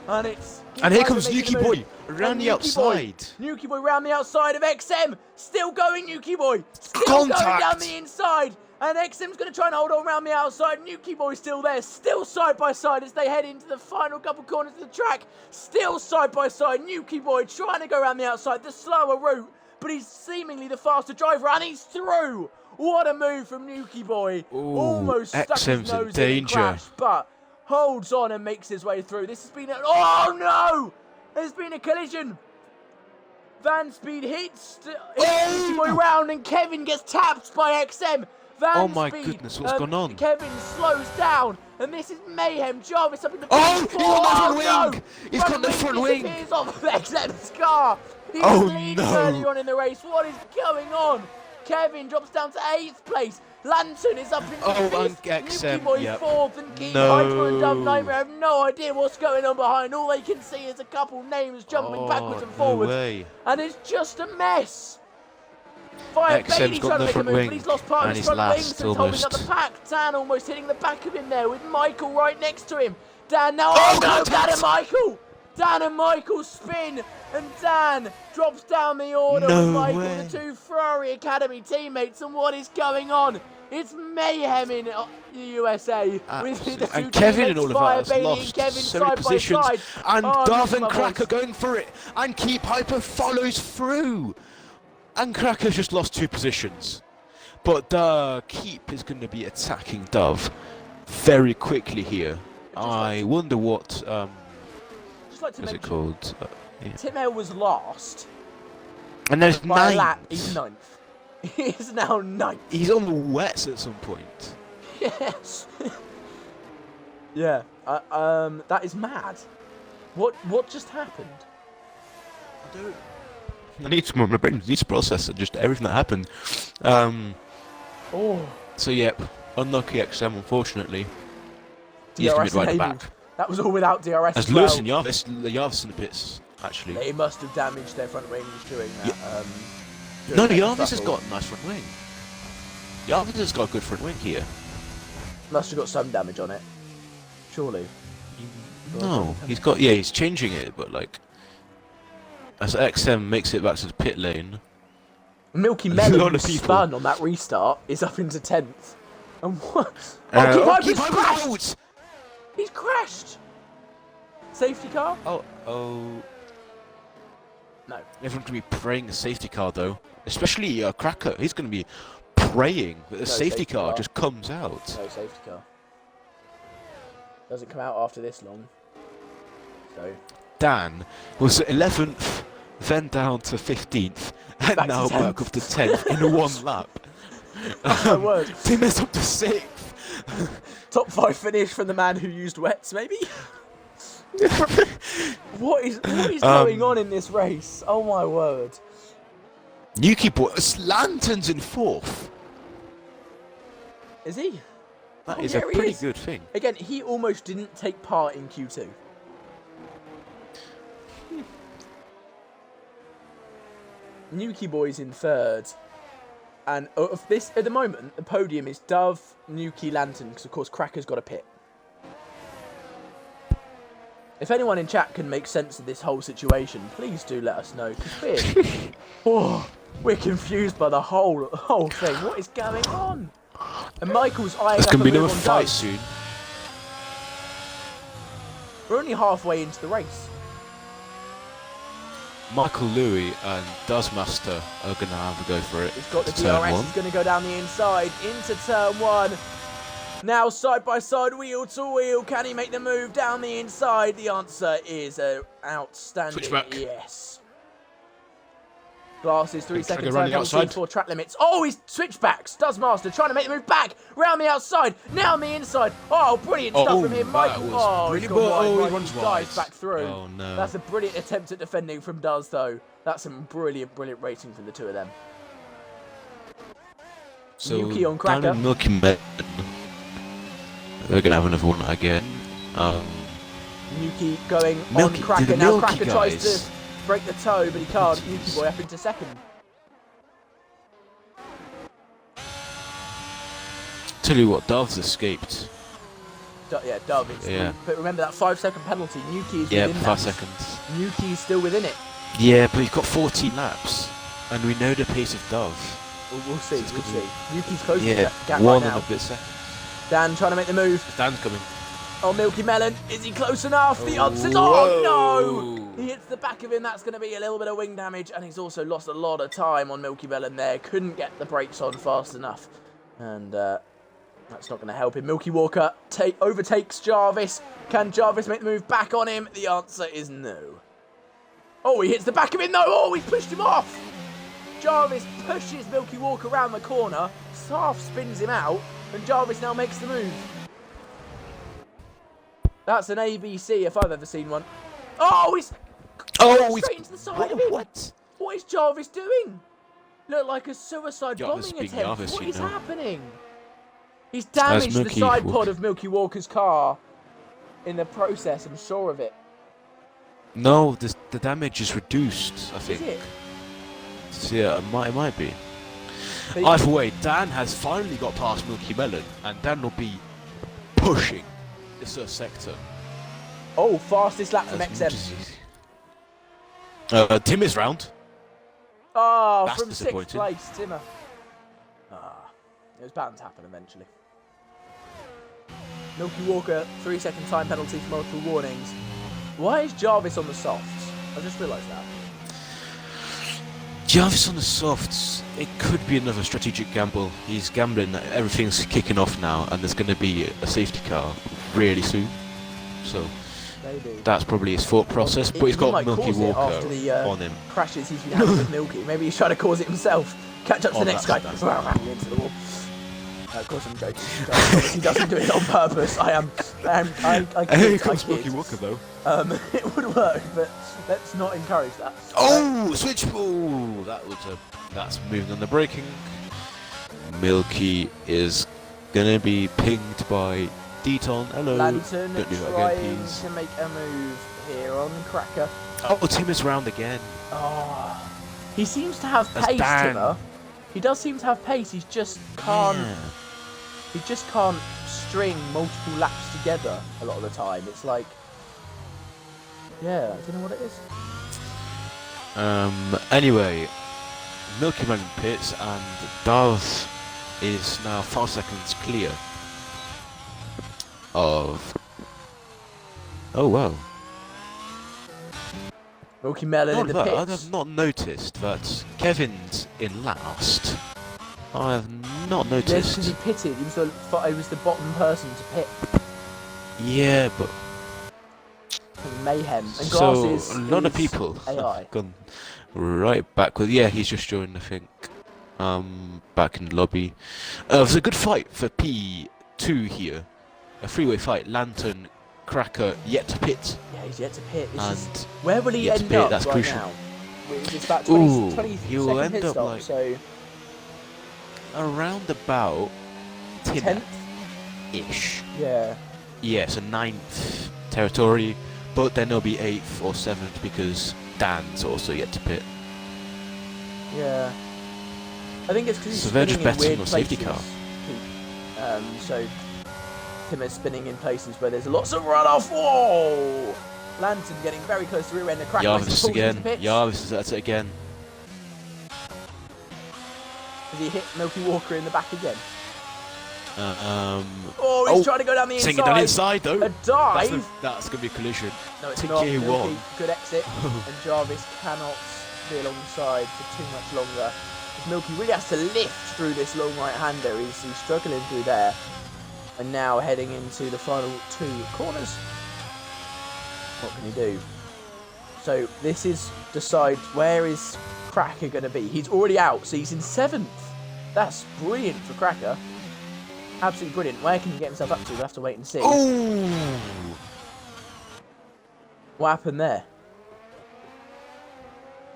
And it's... And here comes Nuki Boy around the outside. Nuki Boy around the outside of XM. Still going, Nuki Boy. Still going down the inside. And XM's going to try and hold on around the outside. Nuki Boy's still there. Still side by side as they head into the final couple corners of the track. Still side by side. Nuki Boy trying to go around the outside. The slower route. But he's seemingly the faster driver. And he's through. What a move from Nuki Boy. Ooh, almost stuck his nose in the crash. But holds on and makes his way through. This has been Oh no! There's been a collision. Van Speed hits Nuki Boy round. And Kevin gets tapped by XM. Oh my goodness, what's gone on? Kevin slows down, and this is mayhem. Jarvis up in the he's on the front wing! He's got the front wing! Disappears off of XM's car. He's leading earlier on in the race. What is going on? Kevin drops down to 8th place. Lantern is up in 5th. Nuki Boy 4th, and Keep Hyper and Dove Nightmare have no idea what's going on behind. All they can see is a couple names jumping backwards and forwards. And it's just a mess. XM's got the front wing, but he's lost part and of his he's front wing, last so holding almost. up the pack. Dan almost hitting the back of him there with Michael right next to him. Dan now, no, Dan and Michael! Dan and Michael spin, and Dan drops down the order with Michael, the 2 Ferrari Academy teammates, and what is going on? It's mayhem in the USA. With the 2 and Kevin and all of us lost so many positions, and Dove and Cracker going for it, and Keep Hyper follows through. And Cracker's just lost 2 positions. But Keep is going to be attacking Dove very quickly here. I wonder what... what is it called? Tim Hale was last. And there's 9th. He's 9th. He's now 9th. He's on the wets at some point. Yes. Yeah. That is mad. What just happened? I need to my brain needs to process it, just everything that happened. So yep, unlucky XM unfortunately. He's going to be right back. That was all without DRS. As Lewis and Jarvis in the pits, actually. They must have damaged their front wings during that. Yeah. No, Jarvis has got a nice front wing. Jarvis has got a good front wing here. Must have got some damage on it. Surely. No, he's changing it, but like... As XM makes it back to the pit lane. Milky Melon spun on that restart is up into 10th. And what? Keep crashed! He's crashed! Safety car? No. Everyone's going to be praying a safety car, though. Especially Cracker. He's going to be praying that a safety car just comes out. No safety car. Doesn't come out after this long. So. Dan was 11th, then down to 15th, and back now to back up to 10th in one lap. Oh my word. Tim is up to 6th. Top 5 finish from the man who used wets, maybe? What is going on in this race? Oh my word. Nuki Boy, Lantern's in 4th. Is he? That is a pretty good thing. Again, he almost didn't take part in Q2. Nuki Boy's in 3rd. And of this, at the moment, the podium is Dove, Nuki, Lantern, because of course Cracker's got a pit. If anyone in chat can make sense of this whole situation, please do let us know, because we're confused by the whole thing. What is going on? And Michael's eyeing up a move on Dove. There's going to be another fight soon. We're only halfway into the race. Michael Louis and Duzmaster are going to have a go for it. He's got the DRS, he's going to go down the inside into turn 1. Now side by side, wheel to wheel. Can he make the move down the inside? The answer is outstanding. Switchback. Yes. Glasses, 3 seconds around the outside for track limits. Oh, he's switchbacks. Duzmaster trying to make the move back. Round the outside. Now on the inside. Oh, brilliant stuff from him. Michael. Oh, he's gone wide. He dives back through. Oh, no. That's a brilliant attempt at defending from Duz, though. That's some brilliant racing from the two of them. So, Yuki on Cracker. down in Milky Med, they're going to have another one again. Yuki going on Cracker. Now Cracker tries to break the toe, but he can't. Yuki Boy up into 2nd. Tell you what, Dove's escaped. Yeah, Dove. But remember that 5-second penalty. Yuki is within 5 seconds. Yuki is still within it. Yeah, but he's got 14 laps, and we know the pace of Dove. We'll see. We'll see. Yuki's close to that gap one right now. and a bit seconds. Dan trying to make the move. Dan's coming. Oh, Milky Melon. Is he close enough? The answer's oh no! He hits the back of him. That's going to be a little bit of wing damage, and he's also lost a lot of time on Milky Melon there. Couldn't get the brakes on fast enough, and that's not going to help him. Milky Walker overtakes Jarvis. Can Jarvis make the move back on him? The answer is no. Oh, he hits the back of him. No! Oh, he's pushed him off. Jarvis pushes Milky Walker around the corner. Half spins him out, and Jarvis now makes the move. That's an ABC if I've ever seen one. Oh, he's straight into the side of him. What is Jarvis doing? Looked like a suicide bombing attempt. What is happening? He's damaged the side pod of Milky Walker's car in the process, I'm sure of it. No, the damage is reduced, I think. Is it? So, yeah, it might be. Either way, Dan has finally got past Milky Melon, and Dan will be pushing this sector. Oh, fastest lap from XM. Tim is round. Oh, that's from 6th place, Timmer. It was bound to happen eventually. Milky Walker, 3-second time penalty for multiple warnings. Why is Jarvis on the softs? I just realised that. Jarvis on the softs, it could be another strategic gamble. He's gambling that everything's kicking off now and there's going to be a safety car really soon. So maybe that's probably his thought process, but he's got Milky Walker after the, on him. Crashes he's been having with Milky. Maybe he's trying to cause it himself. Catch up to the next guy. Into the wall. Of course I'm joking. He doesn't do it on purpose. I Here comes Milky Walker though. It would work, but let's not encourage that. Oh, switch ball! That's moving on the braking. Milky is gonna be pinged by Deton. Hello. Lantern Don't do that trying again, please. to make a move here on Cracker. Oh, Tim is round again. Oh, he seems to have That's pace, Dan. Timmer. He does seem to have pace. He just can't. Yeah. He just can't string multiple laps together a lot of the time. It's like, yeah, I don't know what it is. Anyway, Milky Melon pits and Dove is now 5 seconds clear of. Oh wow. Milky Melon in the I pits. have not noticed that Kevin's in last. I have not Yes, noticed. because he pitted. He was the bottom person to pit. Yeah, but Mayhem. And so Glass a lot of is people AI. have gone right backwards. Yeah, he's just joined, I think. Back in the lobby. It was a good fight for P2 here. A three-way fight. Lantern, Cracker, yet to pit. Yeah, he's yet to pit. And where will he yet to end pit, up that's right crucial. now? It's about 20, 20 he'll second end pit up stop, like so around about 10th? ish. Yeah. Yeah, so 9th territory, but then there'll be 8th or 7th because Dan's also yet to pit. Yeah. I think it's because he's So they're spinning just in weird betting on safety places. car. So Tim is spinning in places where there's lots of runoff. Whoa! Lantern getting very close to rear end. The Crack Jarvis again. Jarvis, that's it again. Has he hit Milky Walker in the back again? Oh, he's trying to go down the inside. Singing down inside though. A dive. That's gonna be a collision. No, it's To not. K1. Milky, good exit. And Jarvis cannot be alongside for too much longer. Milky really has to lift through this long right-hander. He's struggling through there. And now heading into the final 2 corners. What can he do? So this is decide where is Cracker going to be. He's already out, so he's in 7th. That's brilliant for Cracker. Absolutely brilliant. Where can he get himself up to? We'll have to wait and see. Oh! What happened there?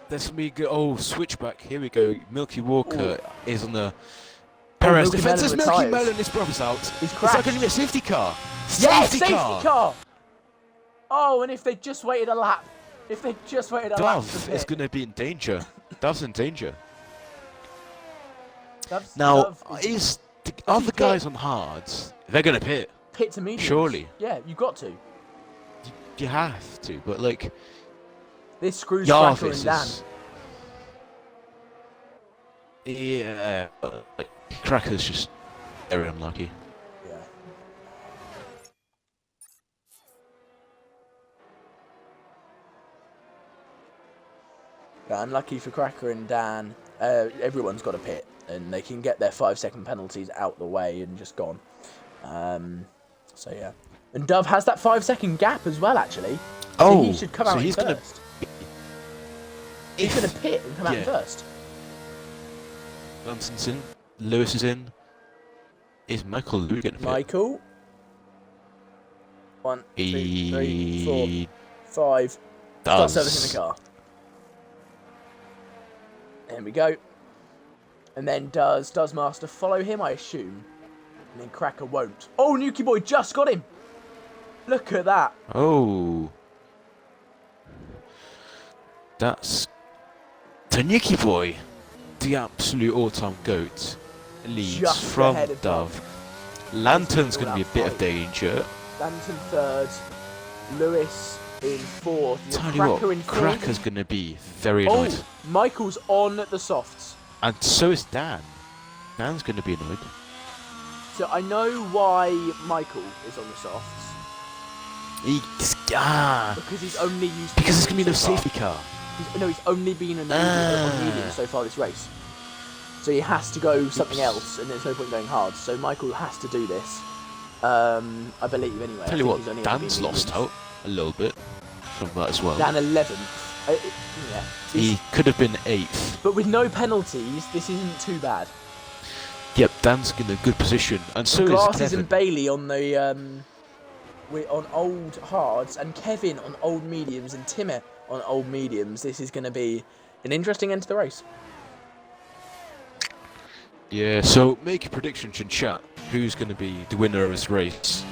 There's me go. Oh, switchback. Here we go. Milky Walker is on the Perez defense. As Milky Melon, his brother's out. He's It's crashed. like going to be a safety car. Yes, safety car! Oh, and if they just waited a lap. If they just waited a lap. Dove is going to be in danger. Dove's in danger. Now, Dove is the other guys on hards? They're going to pit. Pit to mediums. Surely. Yeah, you've got to. You have to, but like. This screws Cracker and Dan. Yeah, like, Cracker's just very unlucky. Yeah. Yeah, unlucky for Cracker and Dan. Everyone's got a pit, and they can get their 5-second penalties out the way and just gone. So yeah, and Dove has that 5-second gap as well. Actually, so he should come out he's first. He's going to pit and come out first. Lanson's in. Lewis is in. Is Michael Lou going to pit? Michael. 1, 2, 3, 4, 5. Start servicing the car. There we go. And then does Master follow him, I assume? And then Cracker won't. Oh, Nuki Boy just got him. Look at that. Oh. That's Tanuki Boy, the absolute all-time GOAT, leads Just from ahead of Dove. Lantern's going to be a bit of danger. Lantern 3rd. Lewis in 4th. Tell you Cracker what, in 5th. Cracker's going to be very annoyed. Oh, Michael's on the softs. And so is Dan. Dan's going to be annoyed. So I know why Michael is on the softs. Because he's only used. Because there's going to be no so far. safety car. He's only been on medium so far this race. So he has to go something else, and there's no point going hard. So Michael has to do this. I believe anyway. Tell you what, Dan's lost out a little bit from that as well. Dan 11th. Yeah. He could have been 8th. But with no penalties, this isn't too bad. Yep, Dan's in a good position, and so Glasses is Kevin. and Bailey on the on old hards, and Kevin on old mediums, and Timmer on old mediums. This is going to be an interesting end to the race. Yeah, so make a prediction in chat. Who's going to be the winner of this race?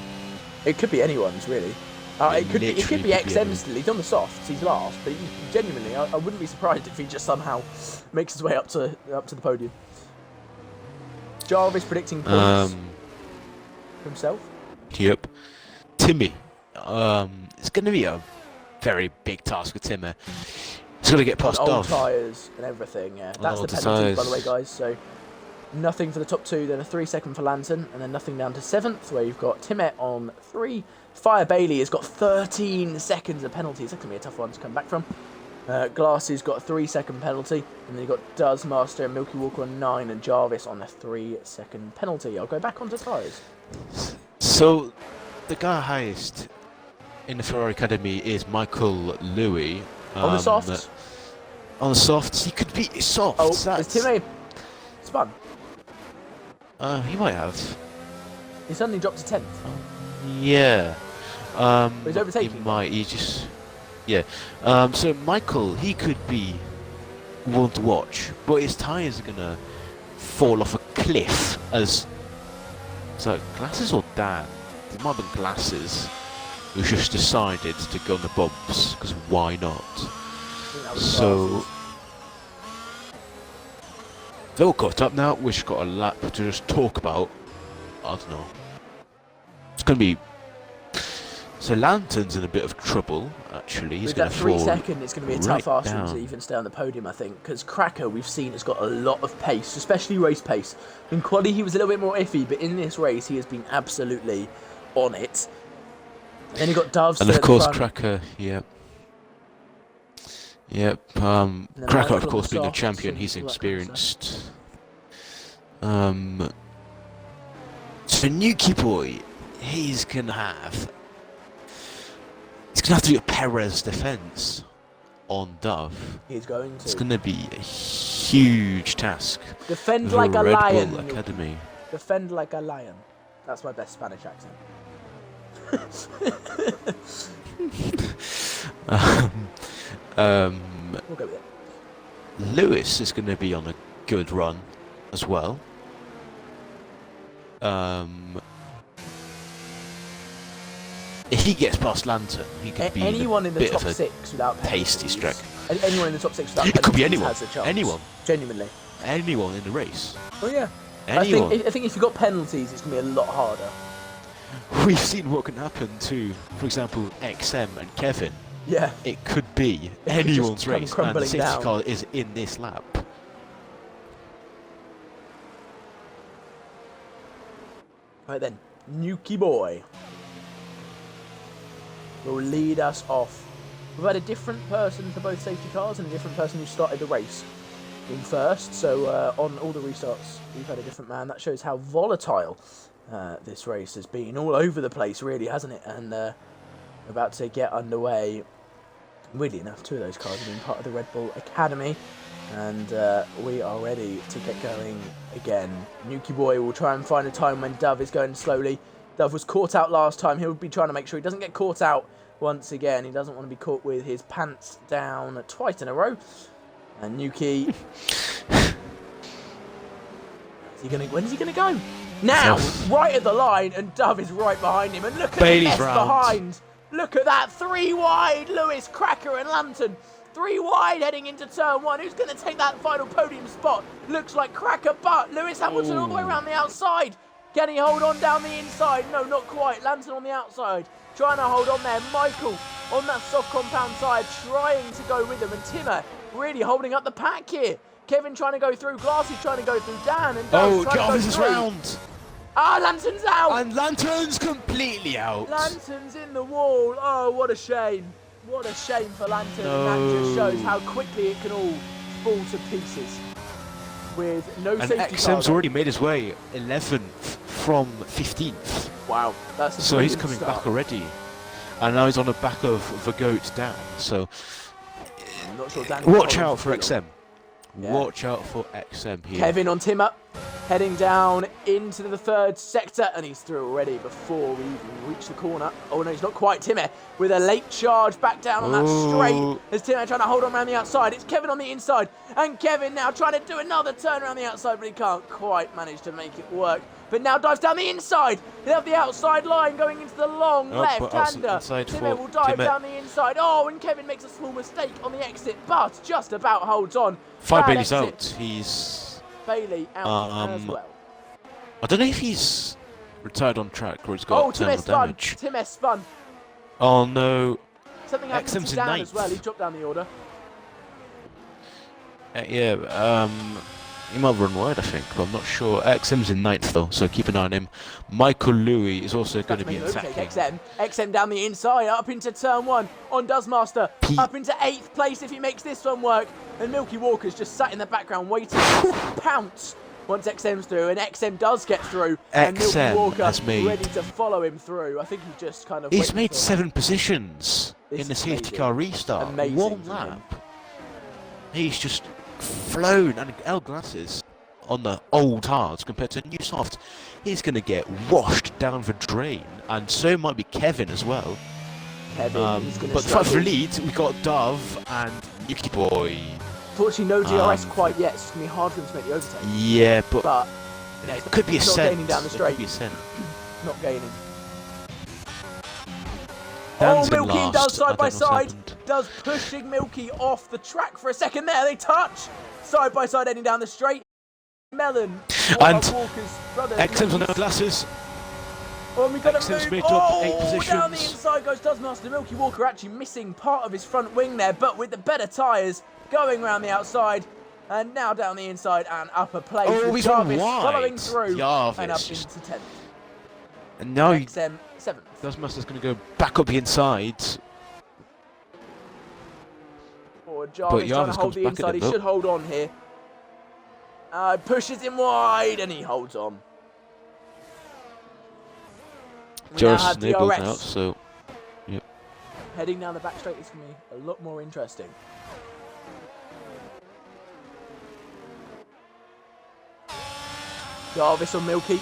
It could be anyone's, really. It could be XM anyone. still. He's on the softs. He's last, but genuinely, I wouldn't be surprised if he just somehow makes his way up to the podium. Jarvis predicting points himself. Yep. Timmy. It's going to be a very big task for Timmy. He's got to get past old Dove. tyres and everything. Yeah, that's the old penalty, by the way, tyres. guys. So nothing for the top 2, then a 3-second for Lantern, and then nothing down to 7th, where you've got Timmet on 3. Fire Bailey has got 13 seconds of penalties. That's going to be a tough one to come back from. Glassy's got a 3-second penalty, and then you've got Duz, Master, and Milky Walker on 9, and Jarvis on a 3-second penalty. I'll go back onto tyres. So, the guy highest in the Ferrari Academy is Michael Louis. On the softs? On the softs, he could beat his softs. Oh, is Tim spun? He might have. He suddenly dropped to 10th. Yeah. He's overtaking. He might. He just. Yeah. So Michael, he could be one to watch, but his tyres are gonna fall off a cliff. As so, Glasses or Dan? It might have been Glasses who just decided to go on the bumps because why not? So they're all caught up now. We've got a lap to just talk about. I don't know. It's gonna be. So Lantern's in a bit of trouble, actually. He's with going that to 3 fall second, it's going to be a tough ask for him to even stay on the podium, I think. Because Cracker, we've seen, has got a lot of pace, especially race pace. In quali, he was a little bit more iffy, but in this race, he has been absolutely on it. And then you got Doves. And of course, Cracker, yep. Cracker, of course, being a champion, he's experienced. So Nuki Boy, he's going to have. He's going to have to do a Perez defence on Dove. He's going to. It's going to be a huge task. Defend like a lion. Bull Academy. Defend like a lion. That's my best Spanish accent. We'll go with it. Lewis is going to be on a good run as well. If he gets past Lantern, he could be anyone in the top of 6 without pasty streak. Anyone in the top 6 without it could be anyone. has a chance. Anyone. Genuinely. Anyone in the race. Oh yeah. Anyone. I think if you've got penalties, it's going to be a lot harder. We've seen what can happen to, for example, XM and Kevin. Yeah. It could be anyone's race, and the safety car is in this lap. Right then, Nuki Boy will lead us off. We've had a different person for both safety cars and a different person who started the race in first. So on all the restarts, we've had a different man. That shows how volatile this race has been. All over the place, really, hasn't it? And about to get underway. Weirdly enough, 2 of those cars have been part of the Red Bull Academy. And we are ready to get going again. Nuki Boy will try and find a time when Dove is going slowly. Dove was caught out last time. He'll be trying to make sure he doesn't get caught out once again. He doesn't want to be caught with his pants down twice in a row. And Nuki... When is he going to go? Now! Right at the line, and Dove is right behind him. And look at the mess behind. Look at that. 3 wide. Lewis, Cracker and Lantern. 3 wide heading into turn 1. Who's going to take that final podium spot? Looks like Cracker, but Lewis Hamilton all the way around the outside. Can he hold on down the inside? No, not quite. Lantern on the outside. Trying to hold on there. Michael on that soft compound side, trying to go with him. And Timmer really holding up the pack here. Kevin trying to go through. Glassy trying to go through. Dan and Dan Jarvis is round. Ah, Lantern's out. And Lantern's completely out. Lantern's in the wall. Oh, what a shame. What a shame for Lantern. No. And that just shows how quickly it can all fall to pieces. With no safety car. And XM's already made his way 11th from 15th. Wow, that's a so he's coming back already. And now he's on the back of the GOAT Dan. So I'm not sure Dan watch out for XM. Yeah. Watch out for XM here. Kevin on Timmer, heading down into the 3rd sector, and he's through already before we even reach the corner. Oh no, he's not quite. Timmer with a late charge back down on that straight. As Timmer trying to hold on around the outside. It's Kevin on the inside, and Kevin now trying to do another turn around the outside, but he can't quite manage to make it work. But now dives down the inside. They have the outside line going into the long left-hander. Timmer will dive down the inside. Oh, and Kevin makes a small mistake on the exit, but just about holds on. Bailey's out. He's... Bailey out as well. I don't know if he's retired on track or he's got thermal damage. Timmer spun. Oh no. Something happened to Dan as well. He dropped down the order. He might run wide, I think, but I'm not sure. XM's in 9th though, so keep an eye on him. Michael Louis is also going to be attacking. XM down the inside, up into turn 1 on Doesmaster, up into 8th place if he makes this one work. And Milky Walker's just sat in the background waiting to pounce once XM's through, and XM does get through. And Milky Walker ready to follow him through. I think he just kind of. He's made 7 positions in the safety car restart. Amazing. 1 lap. He's just flown, and L Glasses on the old hards compared to new soft. He's going to get washed down the drain, and so might be Kevin as well. He's going to but for the lead, we got Dove and Yuki Boy. Fortunately, no DRS quite yet. So it's going to be hard for him to make the overtake. Yeah, but it could be a not gaining down the straight. Not gaining. Milky and Does side by side. Does pushing Milky off the track for a second there. They touch. Side by side heading down the straight. Melon. And XM's on the glasses. Oh, we got to move. Up 8 positions. Down the inside goes Doesmaster. Milky Walker actually missing part of his front wing there, but with the better tyres going around the outside. And now down the inside and up a place. With Jarvis following through and up into 10th. And now XM 7th. Doesmaster's going to go back up the inside. Jarvis trying to hold the inside. He should hold on here. Pushes him wide and he holds on. Jarvis is enabled now, so yep. Heading down the back straight is going to be a lot more interesting. Jarvis on Milky.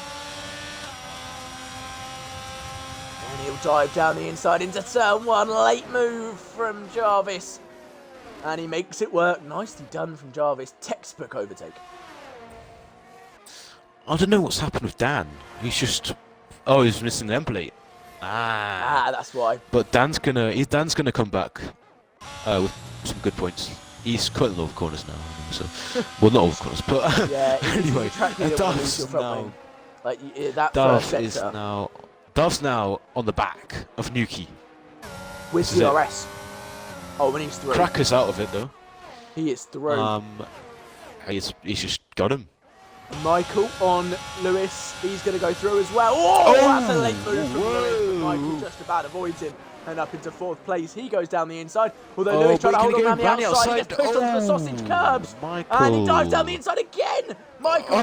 And he'll dive down the inside into turn 1. Late move from Jarvis. And he makes it work. Nicely done from Jarvis. Textbook overtake. I don't know what's happened with Dan. He's just... Oh, he's missing the template. That's why. But Dan's gonna come back with some good points. He's cutting all the corners now. So, well, not all the corners, but yeah. Anyway, Duff's now on the back of Nuki. With DRS. Oh, when he's through. Cracker's out of it though. He is through. He's just got him. Michael on Lewis. He's going to go through as well. Oh, that's a late move from Lewis. But Michael just about avoids him and up into 4th place. He goes down the inside. Although Lewis trying to hold him around the outside. He gets pushed onto the sausage curbs. And he dives down the inside again. Michael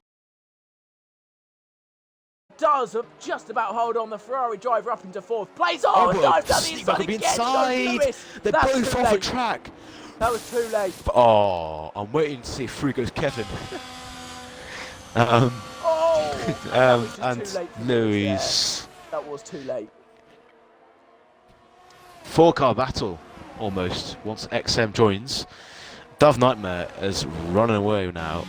does just about hold on the Ferrari driver up into 4th place. And dives down the inside again. Lewis. They're both off the track. That was too late. I'm waiting to see if through goes Kevin. And Louis. That was too late. 4-car battle, almost, once XM joins. Dove Nightmare is running away now.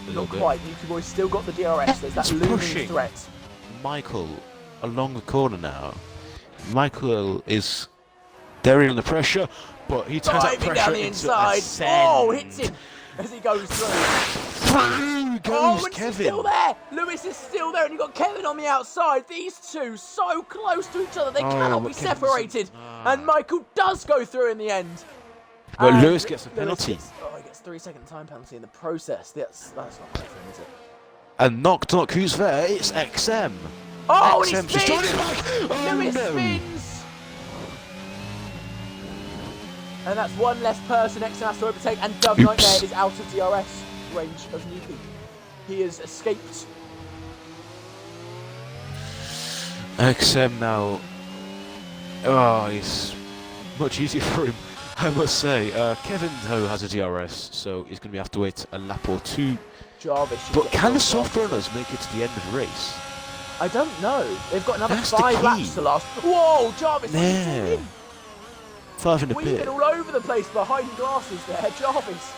Not quite. Yuki Boy's still got the DRS. There's that looming threat. Michael along the corner now. Michael is daring under pressure, but he turns that pressure down the inside. Hits him as he goes through. Through goes and Kevin. He's still there. Lewis is still there, and you've got Kevin on the outside. These two so close to each other, they cannot be separated. And Michael does go through in the end. But Lewis gets a penalty. He gets 3-second time penalty in the process. That's not fair for him, is it? And knock, who's there? It's XM. Oh, XM and he spins! Lewis no. spins! And that's one less person XM has to overtake, and Dove Nightmare is out of DRS range of Nuki. He has escaped. XM now. It's much easier for him, I must say. Kevin, though, has a DRS, so he's going to have to wait a lap or two. Jarvis. But can the soft runners make it to the end of the race? I don't know. They've got another 5 laps to last. Whoa, Jarvis! Yeah. 5 in a Weaving bit. all over the place behind glasses there. Jarvis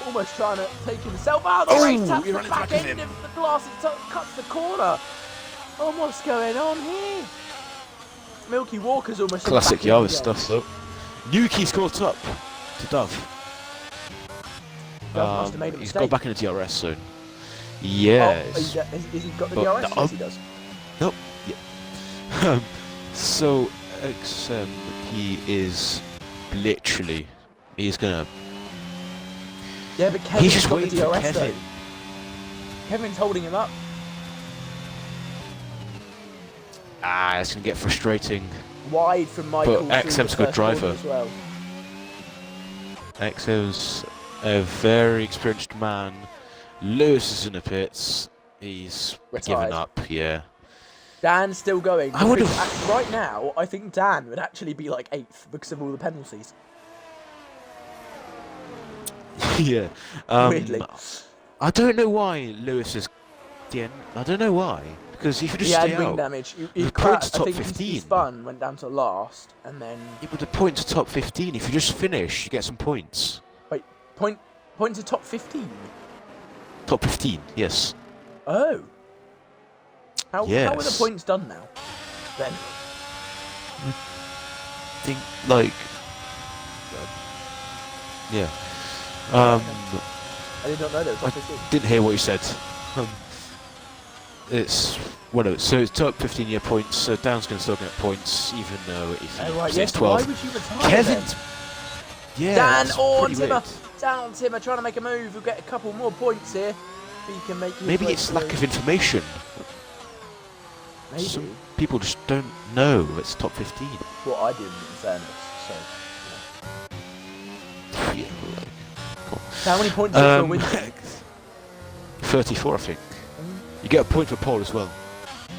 almost trying to take himself out of the race. Taps the back end of the glasses, cuts the corner. Oh, what's going on here? Milky Walker's almost classic Jarvis stuff though. Nuki's caught up to Dove. Must have made a mistake. He's got back in the DRS soon. Yes. Has he got the DRS? Yes, he does. Nope. Yeah. So XM, he is literally, he's gonna. Yeah, but Kevin's he's just got waiting the for DRS Kevin. though. Kevin's holding him up. It's going to get frustrating. Wide from Michael. But XM's a good driver. As well. XM's a very experienced man. Lewis is in the pits. He's given up, yeah. Dan's still going. I would right now, I think Dan would actually be like 8th because of all the penalties. Yeah. Weirdly. I don't know why Lewis is the end. I don't know why. Because if you just he stay had wing out, damage. the point to top I think 15. He spun, went down to last, and then. Yeah, but the point to top 15. If you just finish, you get some points. Wait, point to top 15. Top 15, yes. Oh. How are the Yes. points done now? Then. I think like. Yeah. I did not know there was top 15. Didn't hear what you said. It's so it's top 15-year points. So Dan's going to still get points, even though if yes, 12. Why would you retire? Kevin's. Yeah. Dan or pretty Timmer. weird. Dan or Timmer trying to make a move. We'll get a couple more points here. If he can make. Maybe it's lack of information. Maybe. Some people just don't know it's top 15. What I didn't, in fairness. So. Yeah, How many points is for a win? 34, I think. You get a point for pole as well.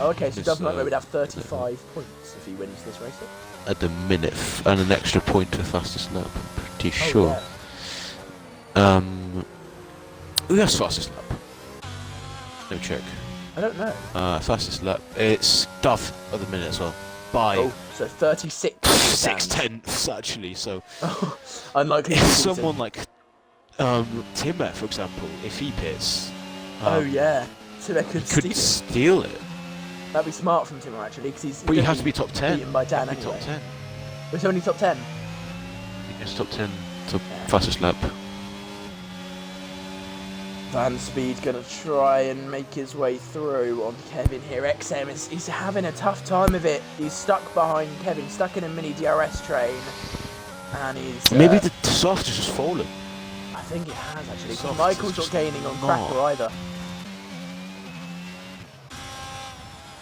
Oh, okay, so This, Dove would have 35 points if he wins this race. At the minute, and an extra point for fastest lap. I'm pretty sure. Yeah. Who has fastest lap? Let me check. I don't know. Fastest lap. It's Dove at the minute as well. By so 36. 6/10 actually. So unlikely. If someone like Timmer, for example, if he pits, yeah, Timmer could steal it. That'd be smart from Timmer actually, because he's. But you have to be top 10. Beaten by Dan anyway. Top 10. It's only top 10. It's top 10. Fastest lap. Van Speed's going to try and make his way through on Kevin here. XM he's having a tough time of it. He's stuck behind Kevin, stuck in a mini DRS train, and he's. Maybe the soft has just fallen. I think it has actually. Because Michael's not gaining on Cracker either.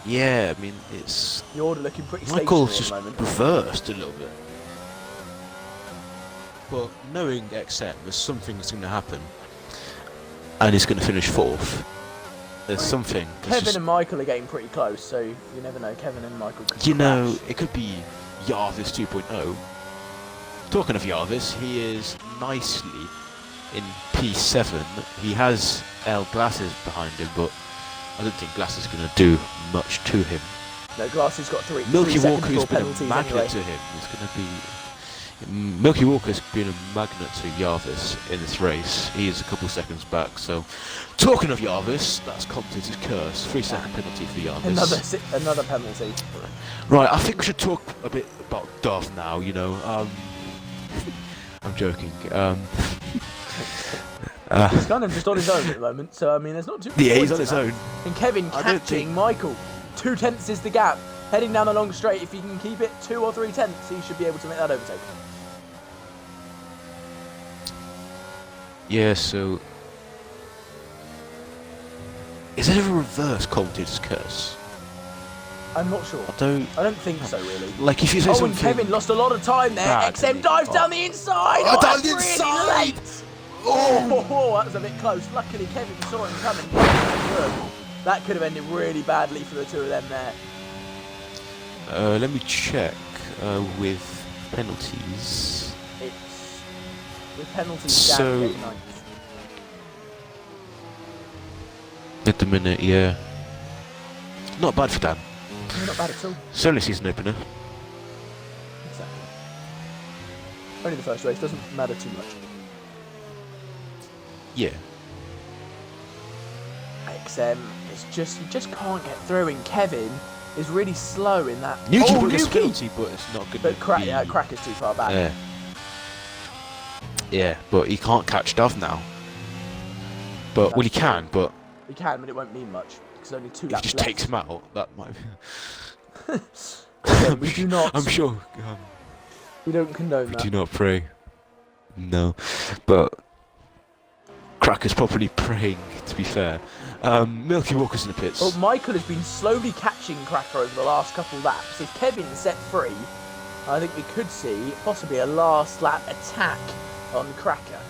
Yeah, I mean it's. The order looking pretty Michael's stationary just at the moment. reversed a little bit. But knowing XM, there's something that's going to happen. And he's going to finish 4th. There's something. Kevin and Michael are getting pretty close, so you never know. Kevin and Michael could You know, crash. it could be Jarvis 2.0. Talking of Jarvis, he is nicely in P7. He has L Glasses behind him, but I don't think Glass is going to do much to him. No, Glasses got three. Milky three Walker's been a penalties magnet anyway. to him. It's going to be. Milky Walker's been a magnet to Jarvis in this race. He is a couple seconds back. So, talking of Jarvis, that's completed his curse. 3-second penalty for Jarvis. Another penalty. Right, I think we should talk a bit about Dove now. You know, I'm joking. He's kind of just on his own at the moment, so I mean, there's not too. Yeah, he's on his own. And Kevin catching Michael. 2 tenths is the gap. Heading down the long straight, if he can keep it 2 or 3 tenths, he should be able to make that overtake. Yeah, so is it a reverse completed curse? I'm not sure. I don't think so, really. Like if you say something. And Kevin lost a lot of time there. Bad, XM dives down the inside. Oh, down that's the inside! Really late. Oh, that was a bit close. Luckily, Kevin saw him coming. That could have ended really badly for the two of them there. Let me check with penalties. It's with penalties. So Dan ninth. at the minute, yeah, not bad for Dan. Not bad at all. It's only season opener. Exactly. Only the first race, doesn't matter too much. Yeah. XM is just, you just can't get through, and Kevin is really slow in that. Nuki gets a penalty, but it's not good. But Cracker's too far back. Yeah. Yeah, but he can't catch Dove now. But well, he can, but he can, but it won't mean much because only 2 if laps he just left. takes him out, that might be. Again, we do not. I'm sure. We don't condone We that. do not pray. No, but Cracker's probably praying. To be fair, Milky Walker's in the pits. Well, Michael has been slowly catching Cracker over the last couple laps. If Kevin's set free, I think we could see possibly a last lap attack on Cracker.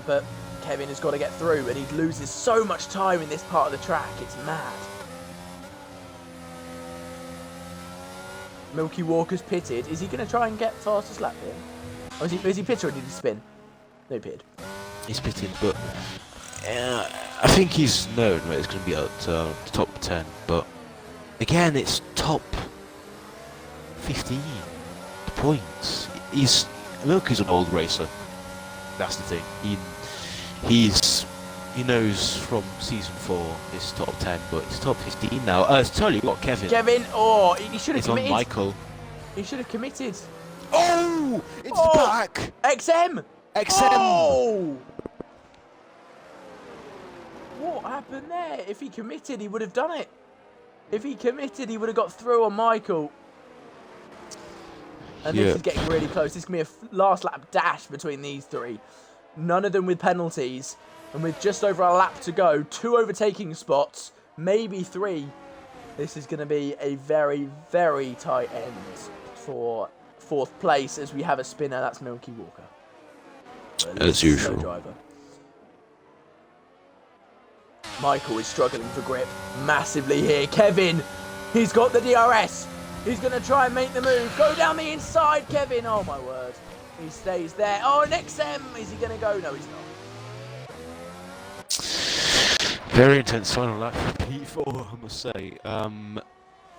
But Kevin has got to get through, and he loses so much time in this part of the track. It's mad. Milky Walker's pitted. Is he going to try and get fastest lap here? Or is he pitted or did he spin? No, he pitted. He's pitted, but I think he's known where it's going to be at the top 10. But again, it's top 15 points. Milky's an old racer. That's the thing. He knows from season 4 it's top 10, but it's top 15 now. It's totally got Kevin. He should have It's committed. on Michael. He should have committed. Oh! It's back! XM! XM! Oh! What happened there? If he committed, he would have done it. If he committed, he would have got through on Michael. And this is getting really close. This can be a last lap dash between these three. None of them with penalties. And with just over a lap to go, 2 overtaking spots, maybe 3. This is going to be a very, very tight end for 4th place as we have a spinner. That's Milky Walker. As usual. Driver. Michael is struggling for grip massively here. Kevin, he's got the DRS. He's going to try and make the move. Go down the inside, Kevin. Oh, my word. He stays there. Oh, and XM. Is he going to go? No, he's not. Very intense final lap for P4, I must say.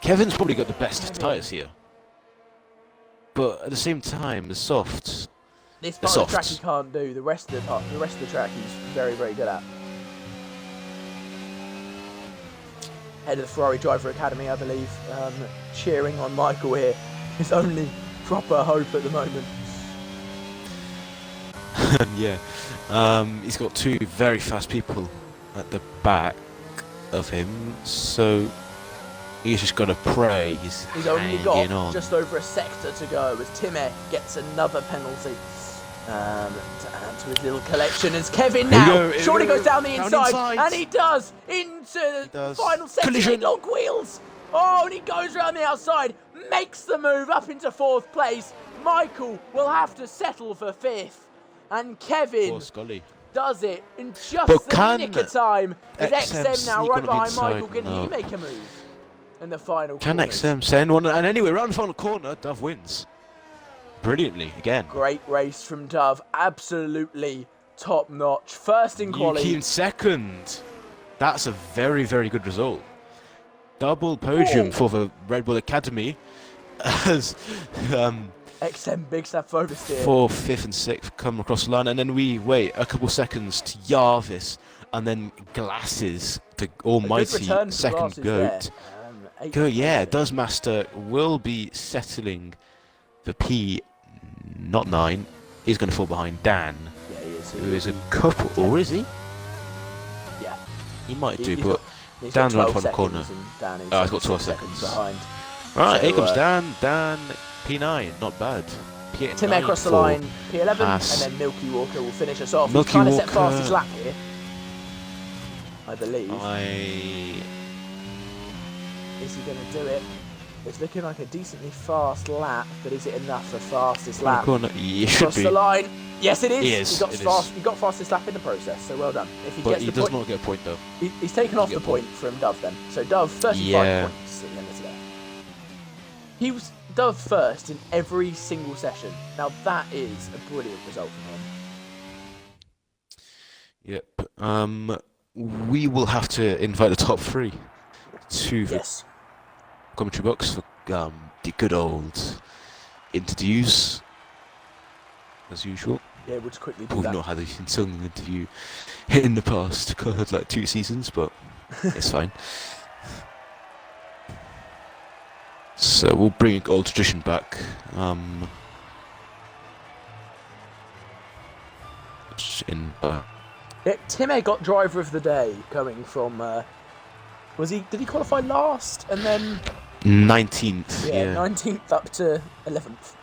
Kevin's probably got the best tyres here. But at the same time, the softs. This part of the track he can't do. The rest of the track he's very, very good at. Head of the Ferrari Driver Academy, I believe, cheering on Michael here. His only proper hope at the moment. Yeah, he's got 2 very fast people at the back of him, so he's just got to pray he's only got on. Just over a sector to go as Timmy gets another penalty to add to his little collection. As Kevin now surely goes down the inside, and he does into the final section. He log wheels. Oh, and he goes around the outside, makes the move up into 4th place. Michael will have to settle for 5th, and Kevin does it in just the nick of time. As XM now right behind Michael, can he make a move in the final corner? Can XM send one? And anyway, around the final corner, Dove wins. Brilliantly, again. Great race from Dove. Absolutely top notch. First in quali. Yuki in 2nd. That's a very, very good result. Double podium for the Red Bull Academy. As XM big step over steer. 4th, 5th and 6th come across the line, and then we wait a couple seconds to Jarvis, and then Glasses, the almighty second goat. Doesmaster will be settling the P, not 9. He's going to fall behind Dan, who is a couple, or is he? Yeah. He might do, but Dan's right on the corner. He's got 12 seconds behind. Right, here comes Dan. Dan, P9, not bad. Tim across the line, P11, and then Milky Walker will finish us off. He's trying to set fastest lap here, I believe. Is he going to do it? It's looking like a decently fast lap, but is it enough for fastest lap? Across the line. Yes, it is. He got fastest lap in the process, so well done. If he but gets he the does point, not get a point, though. He's taken off the point from Dove then. So Dove, 35 points at the end of today. He was Dove first in every single session. Now that is a brilliant result from him. Yep. We will have to invite the top 3 to the commentary box for the good old interviews, as usual. Yeah, we'll just quickly do We've that. not had a single interview in the past, covered like 2 seasons, but it's fine. So we'll bring old tradition back. Timmy got driver of the day coming from. Did he qualify last and then 19th? Yeah, 19th up to 11th.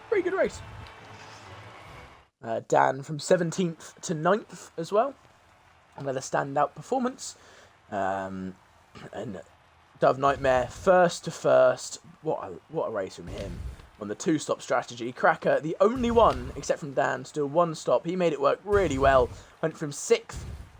Very good race. Dan from 17th to 9th as well. Another standout performance. And Dove Nightmare, first to first. What a race from him on the 2-stop strategy. Cracker, the only one, except from Dan, to do 1 stop. He made it work really well. Went from 6th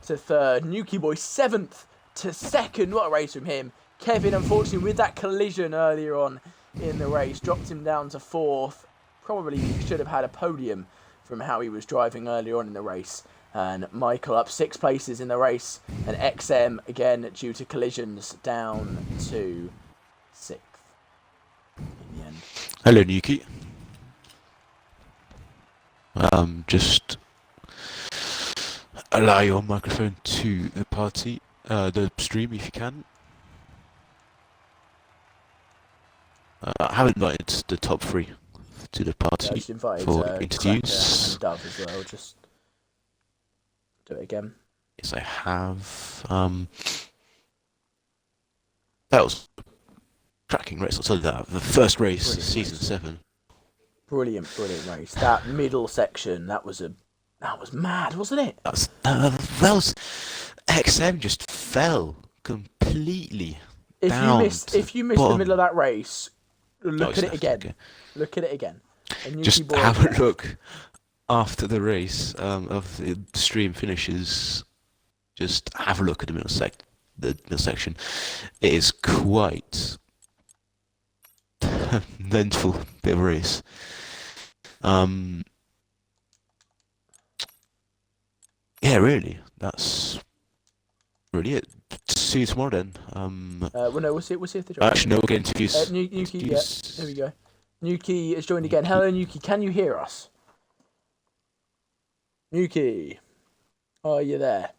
to 3rd. Nuki Boy 7th to 2nd. What a race from him. Kevin, unfortunately, with that collision earlier on in the race, dropped him down to 4th. Probably should have had a podium from how he was driving earlier on in the race. And Michael up 6 places in the race, and XM again due to collisions down to 6th in the end. Hello, Nuki. Just allow your microphone to the party, the stream if you can. I have invited the top 3 to the party I just invited, for interviews. and Dove as well. Just do it again. Yes, I have. That was a cracking race. I'll tell you that. The first race, Brilliant season race. 7. Brilliant race. That middle section, that was mad, wasn't it? That was XM just fell completely. If you missed the middle of that race, look at it again. Okay. Look at it again. Just have a look after the race of the stream finishes. Just have a look at the middle section. It is quite eventful bit of a race. Yeah, really. That's really it. See you tomorrow then. Well, no, we'll see if they join. Actually, no, we'll get interviews. Nuki, yeah, there we go. Nuki has joined again. Hello, Nuki. Can you hear us? Nuki, are you there?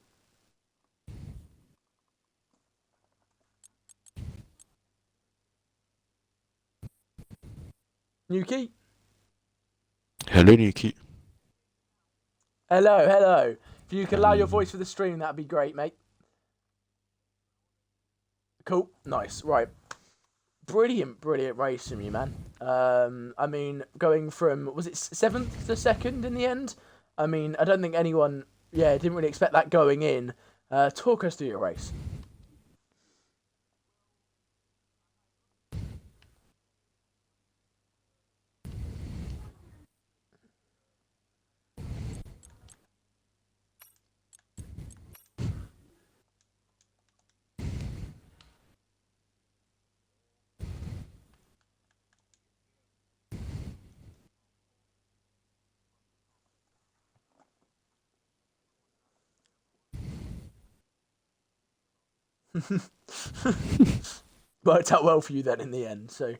Nuki? Hello, Nuki. Hello. If you could allow your voice for the stream, that'd be great, mate. Cool. Nice. Right. Brilliant race from you, man. I mean, going from, was it 7th to 2nd in the end? I mean, I don't think anyone, didn't really expect that going in. Talk us through your race. Worked out well for you then in the end, so.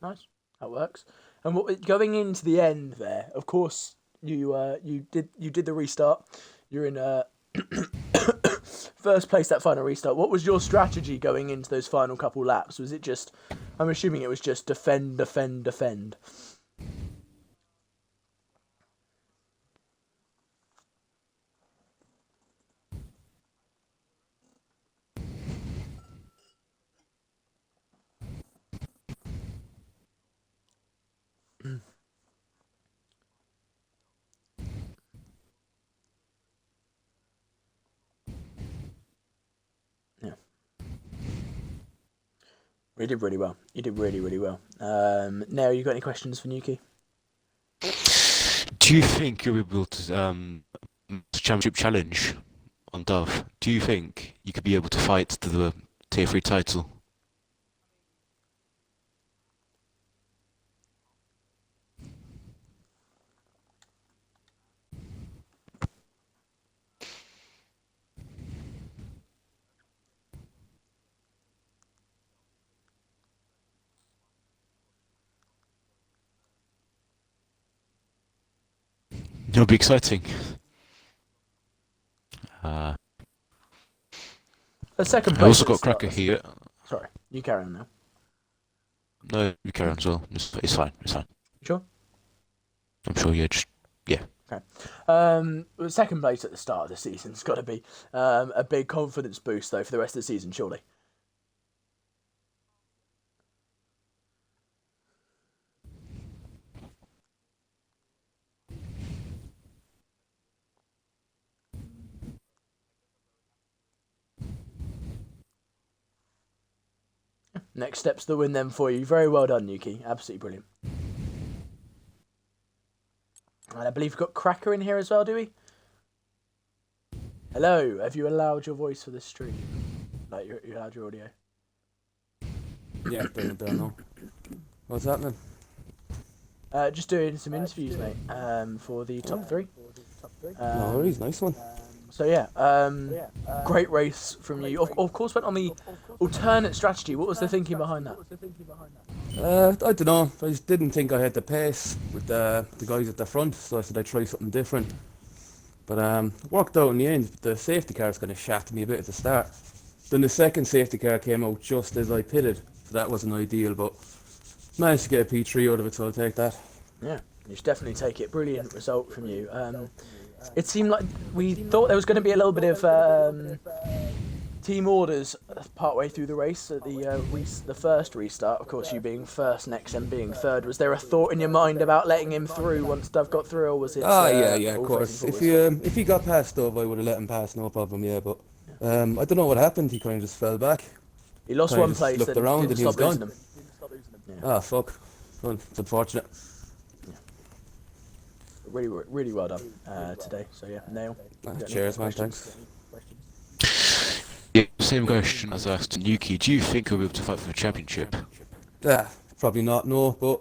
Nice, that works. And going into the end there, of course, you did the restart. You're in first place that final restart. What was your strategy going into those final couple laps? Was it just, I'm assuming it was just defend? Yeah. You did really well. You did really well. Now, you got any questions for Nuki? Do you think you'll be able to championship challenge on Dove? Do you think you could be able to fight to the tier 3 title? It'll be exciting. The second place. I also got Cracker here. Sorry, you carry on now. No, you carry on as well. It's fine. Sure? I'm sure you're just, yeah. Okay. Second place at the start of the season's got to be a big confidence boost, though, for the rest of the season, surely. Next step's the win then for you. Very well done, Yuki. Absolutely brilliant. And I believe we've got Cracker in here as well, do we? Hello, have you allowed your voice for the stream? Like, you allowed your audio? Yeah, don't know. What's happening? Just doing some interviews, mate, for the top 3. No worries, nice one. So yeah, great race from you. Of course, went on the alternate strategy. What was the thinking behind that? I don't know. I just didn't think I had the pace with the guys at the front, so I said I'd try something different. But it worked out in the end. The safety cars kind of shafted me a bit at the start. Then the second safety car came out just as I pitted, so that wasn't ideal, but managed to get a P3 out of it, so I'll take that. Yeah, you should definitely take it. Brilliant result from you. It seemed like we thought there was going to be a little bit of team orders partway through the race at the first restart. Of course, you being first, next, and being third. Was there a thought in your mind about letting him through once Dove got through, or was it? Yeah, of course. If he got past Dove, I would have let him pass, no problem. Yeah, but I don't know what happened. He kind of just fell back. He lost one place. Looked around and he was gone. Yeah. Ah, fuck. Well, it's unfortunate. Really well done today. So yeah, Nail. Cheers, man. Thanks. Yeah, same question as I asked Yuki. Do you think he'll be able to fight for the championship? Probably not, no, but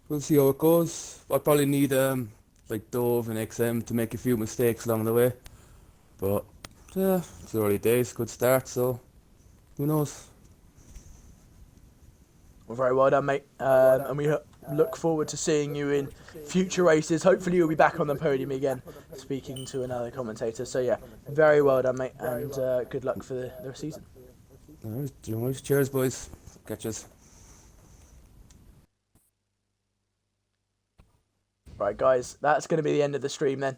we'll see how it goes. I'll probably need like Dove and XM to make a few mistakes along the way. But yeah, it's early days, good start, so who knows? Well, very well done, mate. And we look forward to seeing you in future races. Hopefully you'll be back on the podium again, speaking to another commentator. So yeah, very well done, mate, and good luck for the season. Cheers, boys. Catch us. Right, guys, that's going to be the end of the stream then.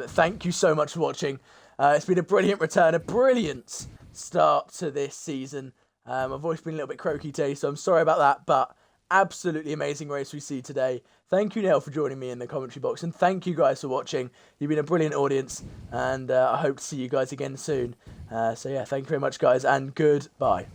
Thank you so much for watching. It's been a brilliant return, a brilliant start to this season. My voice been a little bit croaky today, so I'm sorry about that, but absolutely amazing race we see today. Thank you, Neil, for joining me in the commentary box, and thank you guys for watching. You've been a brilliant audience, and I hope to see you guys again soon. So yeah, thank you very much, guys, and goodbye.